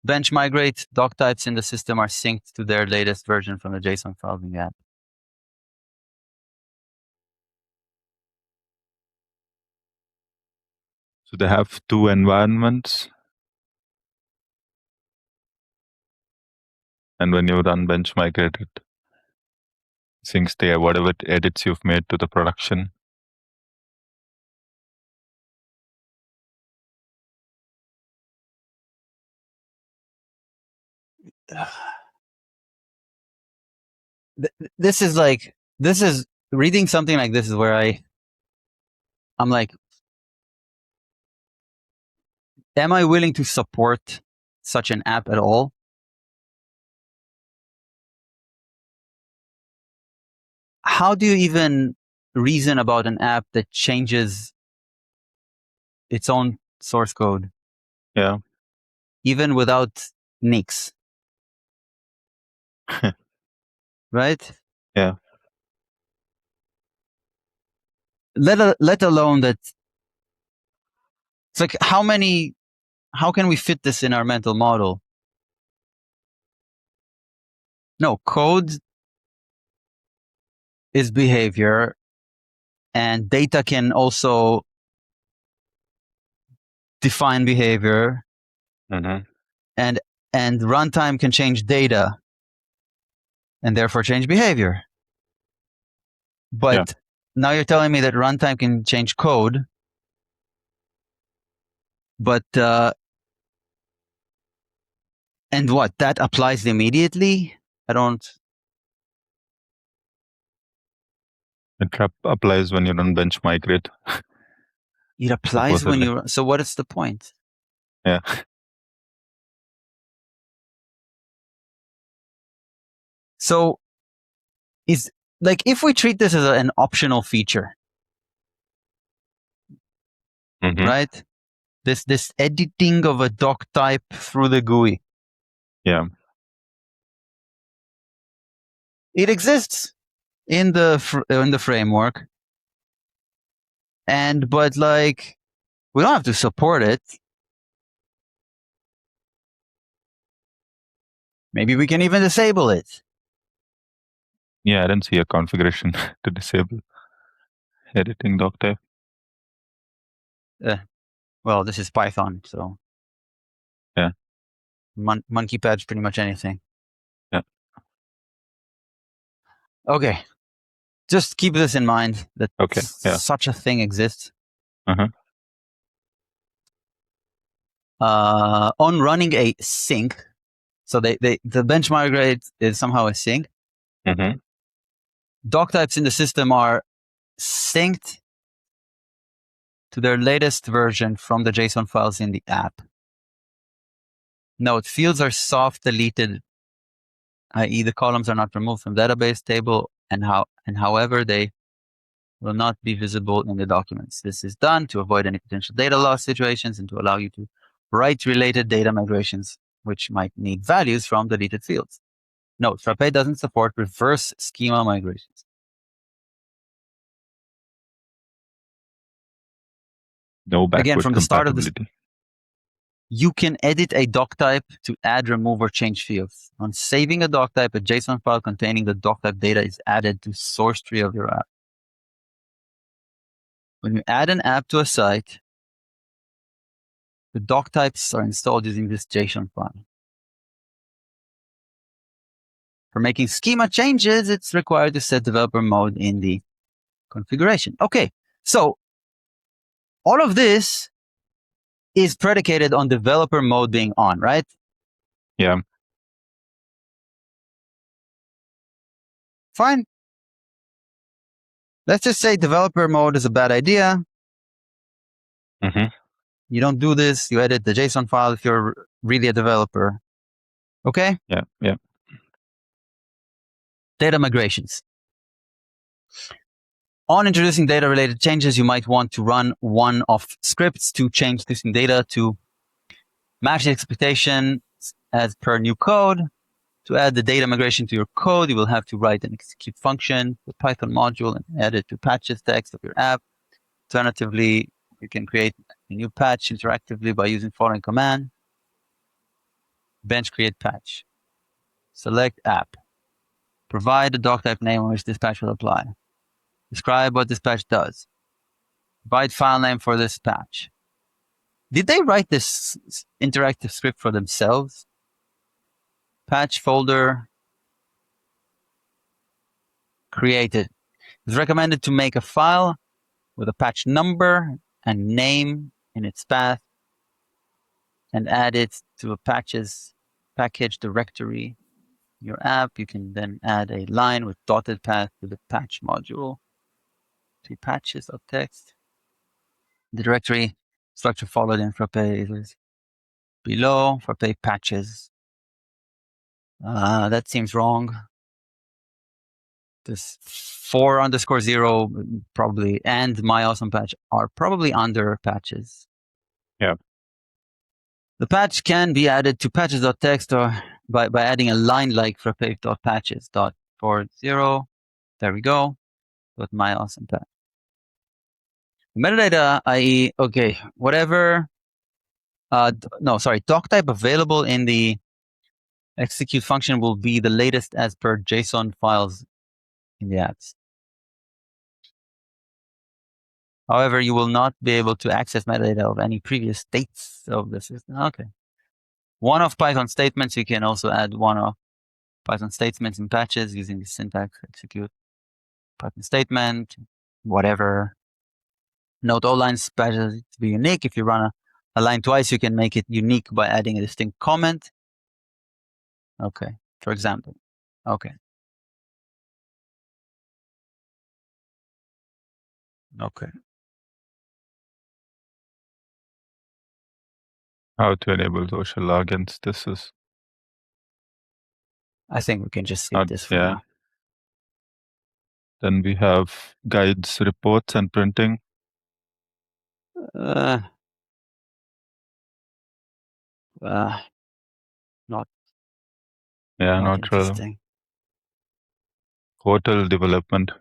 bench migrate, doc types in the system are synced to their latest version from the JSON file in the app. So they have two environments. And when you run bench migrate, it syncs there whatever edits you've made to the production. This is reading something like this is where I'm like, am I willing to support such an app at all? How do you even reason about an app that changes its own source code? Yeah. Even without nicks. Right? Yeah. Let alone that. It's like, how can we fit this in our mental model? No, code is behavior, and data can also define behavior, and runtime can change data, and therefore change behavior. But now you're telling me that runtime can change code, but and what, that applies immediately? I don't. It applies when you run bench migrate. It applies when supposedly. you. So what is the point? Yeah. So is like if we treat this as an optional feature, right? This editing of a doc type through the GUI. Yeah. It exists in the framework, but like we don't have to support it. Maybe we can even disable it. Yeah, I didn't see a configuration to disable editing doc type. Well, this is Python, so Yeah. monkey patch pretty much anything. Yeah. Okay, just keep this in mind that Okay. Yeah. such a thing exists. Uh-huh. On running a sync, so the benchmark rate is somehow a sync. Doc types in the system are synced to their latest version from the JSON files in the app. Note, fields are soft deleted, i.e. the columns are not removed from database table, and however they will not be visible in the documents. This is done to avoid any potential data loss situations and to allow you to write related data migrations, which might need values from deleted fields. Note, Frappe doesn't support reverse schema migrations. No backward Again, from the start of this, compatibility. you can edit a doc type to add, remove, or change fields. On saving a doc type, a JSON file containing the doc type data is added to source tree of your app. When you add an app to a site, the doc types are installed using this JSON file. For making schema changes, it's required to set developer mode in the configuration. Okay, so all of this is predicated on developer mode being on, right? Yeah. Fine. Let's just say developer mode is a bad idea. You don't do this. You edit the JSON file if you're really a developer. Okay? Yeah. Yeah. Data migrations. On introducing data-related changes, you might want to run one-off scripts to change existing data to match the expectation as per new code. To add the data migration to your code, you will have to write an execute function with Python module and add it to patches text of your app. Alternatively, you can create a new patch interactively by using following command. Bench create patch. Select app. Provide the doc type name on which this patch will apply. Describe what this patch does. Provide file name for this patch. Did they write this interactive script for themselves? Patch folder created. It's recommended to make a file with a patch number and name in its path and add it to a package directory. Your app, you can then add a line with dotted path to the patch module. To patches of text. The directory structure followed in Frappe is below Frappe patches. That seems wrong. This 4_0 probably and my awesome patch are probably under patches. Yeah. The patch can be added to patches.txt or by adding a line like frappe.patches.40. There we go. With my awesome patch. Metadata, i.e., okay, whatever. Doc type available in the execute function will be the latest as per JSON files in the apps. However, you will not be able to access metadata of any previous states of the system. Okay. One-off Python statements, you can also add one-off Python statements in patches using the syntax execute Python statement, whatever. Note all lines patches to be unique. If you run a line twice, you can make it unique by adding a distinct comment. Okay, for example. Okay. Okay. How to enable social logins. This is I think we can just skip not, this for yeah. now. Then we have guides, reports, and printing. Uh, not Yeah, not relevant. interesting. Hotel development.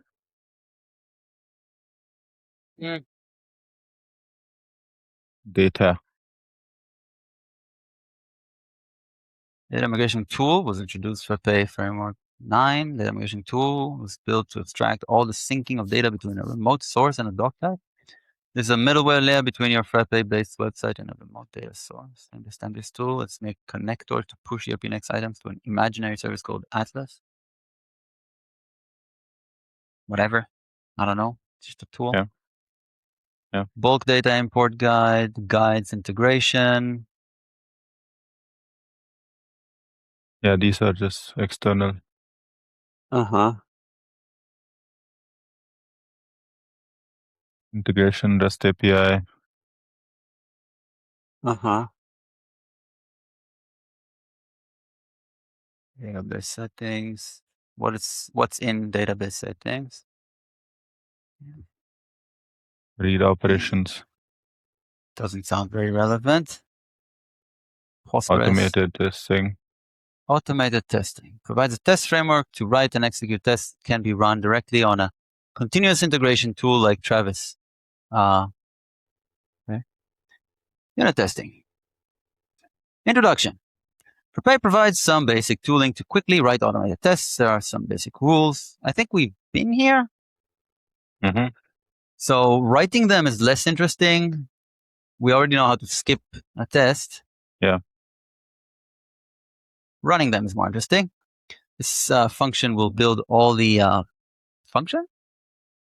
Data. Data migration tool was introduced for Pay Framework 9. Data migration tool was built to abstract all the syncing of data between a remote source and a doc type. There's a middleware layer between your frappe-based website and a remote data source. Understand this tool? Let's make a connector to push ERP Next items to an imaginary service called Atlas. Whatever. I don't know. It's just a tool. Yeah. Yeah. Bulk data import guide, guides integration. Yeah, these are just external. Integration, REST API. Database settings. What's in database settings? Read operations. Doesn't sound very relevant. Postgres. Automated testing. Automated testing provides a test framework to write and execute tests can be run directly on a continuous integration tool like Travis. Okay. Unit testing. Introduction. Prepare provides some basic tooling to quickly write automated tests. There are some basic rules. I think we've been here. Mm-hmm. So writing them is less interesting. We already know how to skip a test. Yeah. Running them is more interesting. This function will build all the function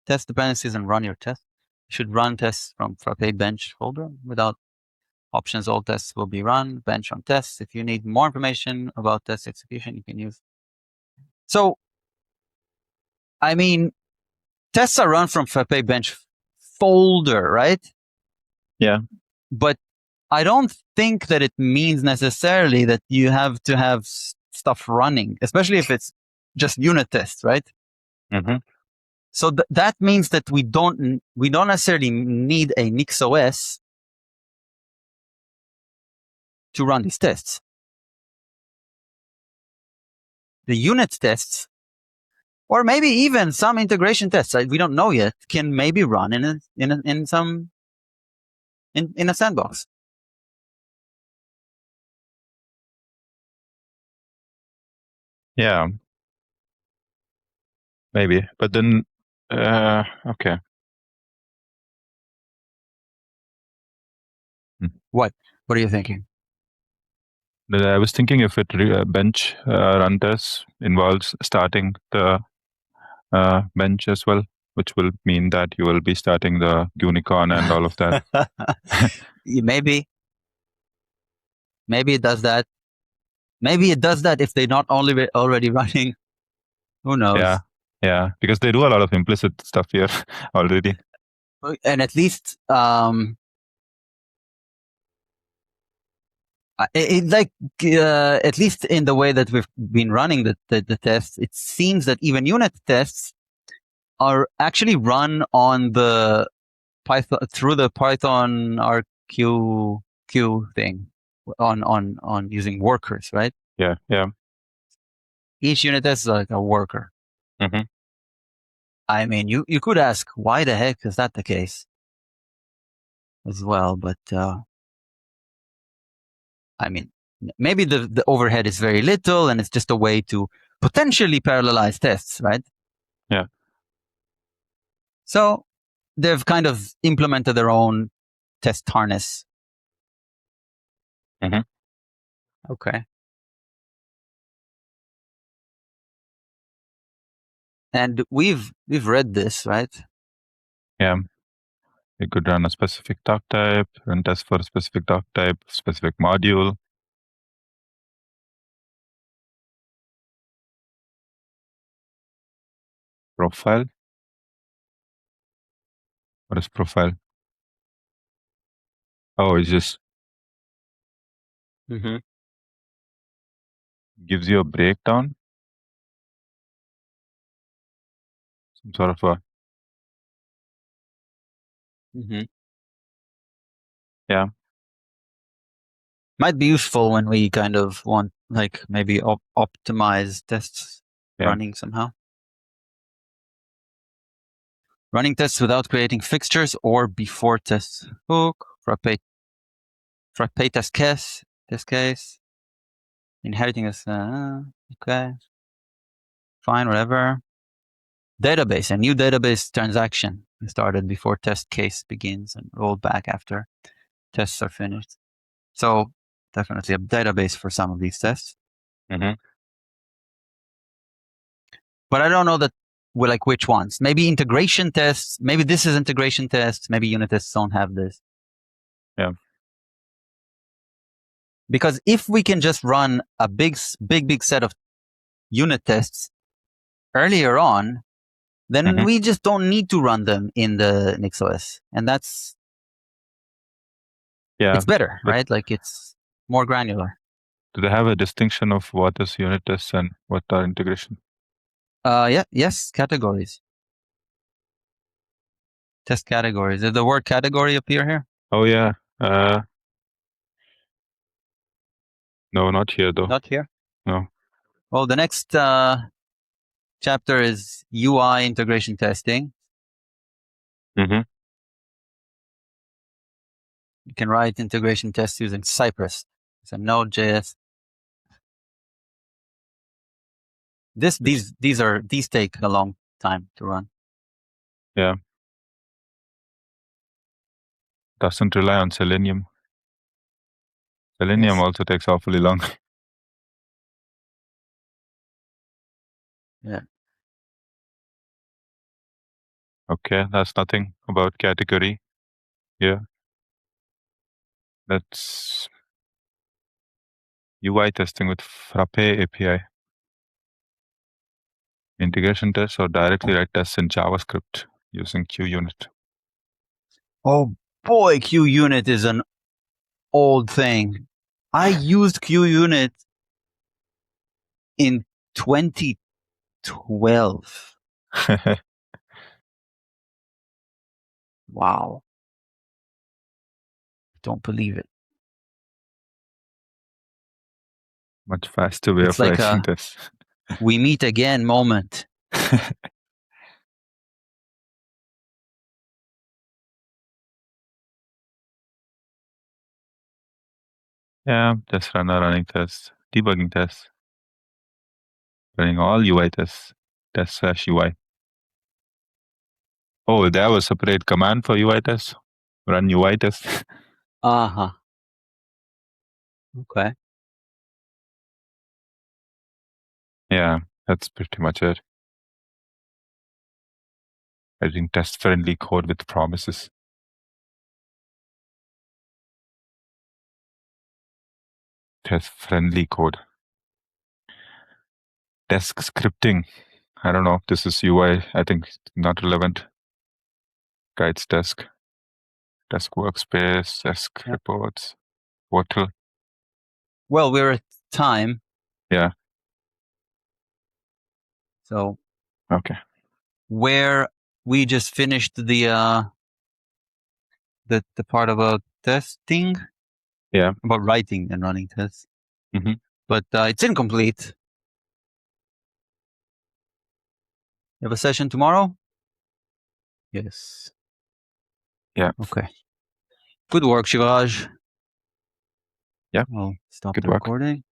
test dependencies and run your test. You should run tests from Frappe bench folder. Without options, all tests will be run. Bench on tests. If you need more information about test execution, you can use. So, I mean, tests are run from Frappe bench folder, right? Yeah. But I don't think that it means necessarily that you have to have stuff running, especially if it's just unit tests, right? Mm-hmm. So that means that we don't necessarily need a NixOS to run these tests. The unit tests, or maybe even some integration tests, we don't know yet, can maybe run in a sandbox. Yeah. Maybe, but then, okay. What are you thinking? I was thinking if it bench run test involves starting the bench as well, which will mean that you will be starting the unicorn and all of that. Maybe it does that. Maybe it does that if they're not already running. Who knows? Yeah, because they do a lot of implicit stuff here already. And at least at least in the way that we've been running the tests, it seems that even unit tests are actually run on the Python through the Python RQ thing on using workers, right? Yeah. Each unit test is like a worker. Mm-hmm. I mean, you could ask, why the heck is that the case as well? But I mean, maybe the overhead is very little and it's just a way to potentially parallelize tests, right? Yeah. So they've kind of implemented their own test harness. Mm-hmm. Okay. And we've read this, right? Yeah. You could run a specific doc type, run test for a specific doc type, specific module. Profile. What is profile? Oh, it's just Mm-hmm. Gives you a breakdown, some sort of a Mm-hmm. yeah. Might be useful when we kind of want, like, maybe optimize tests running somehow. Running tests without creating fixtures or before tests. Hook, frappe test case. Inheriting is, okay. Fine, whatever. Database, a new database transaction started before test case begins and rolled back after tests are finished. So definitely a database for some of these tests. Mm-hmm. But I don't know that like which ones. Maybe integration tests. Maybe this is integration tests. Maybe unit tests don't have this. Yeah. Because if we can just run a big set of unit tests earlier on, then we just don't need to run them in the NixOS. And that's, it's better, right? Like it's more granular. Do they have a distinction of what is unit tests and what are integration? Yes, categories. Test categories. Did the word category appear here? Oh yeah. No, not here though. Not here? No. Well, the next chapter is UI integration testing. Mm-hmm. You can write integration tests using Cypress. It's a Node.js. These take a long time to run. Yeah. Doesn't rely on Selenium. Selenium also takes awfully long. Yeah. Okay, that's nothing about category. Yeah. That's UI testing with Frappe API. Integration tests or directly write tests in JavaScript using QUnit. Oh boy, QUnit is an old thing. I used QUnit in 2012. Wow. Don't believe it. Much faster way It's of like writing this. We meet again moment. Yeah, just run a running test, debugging test, running all UI tests, test/UI. Oh, there was a separate command for UI tests. Run UI tests. Uh-huh. Okay. Yeah, that's pretty much it. Writing test-friendly code with promises. Test-friendly code. Desk scripting. I don't know. This is UI. I think not relevant. Guides desk. Desk workspace. Desk reports. Portal. Well, we're at time. Yeah. So. Okay. Where we just finished the part about testing. Yeah. About writing and running tests. Mm-hmm. But it's incomplete. You have a session tomorrow? Yes. Yeah. Okay. Good work, Shivaj. Yeah. I'll stop Good the work. recording.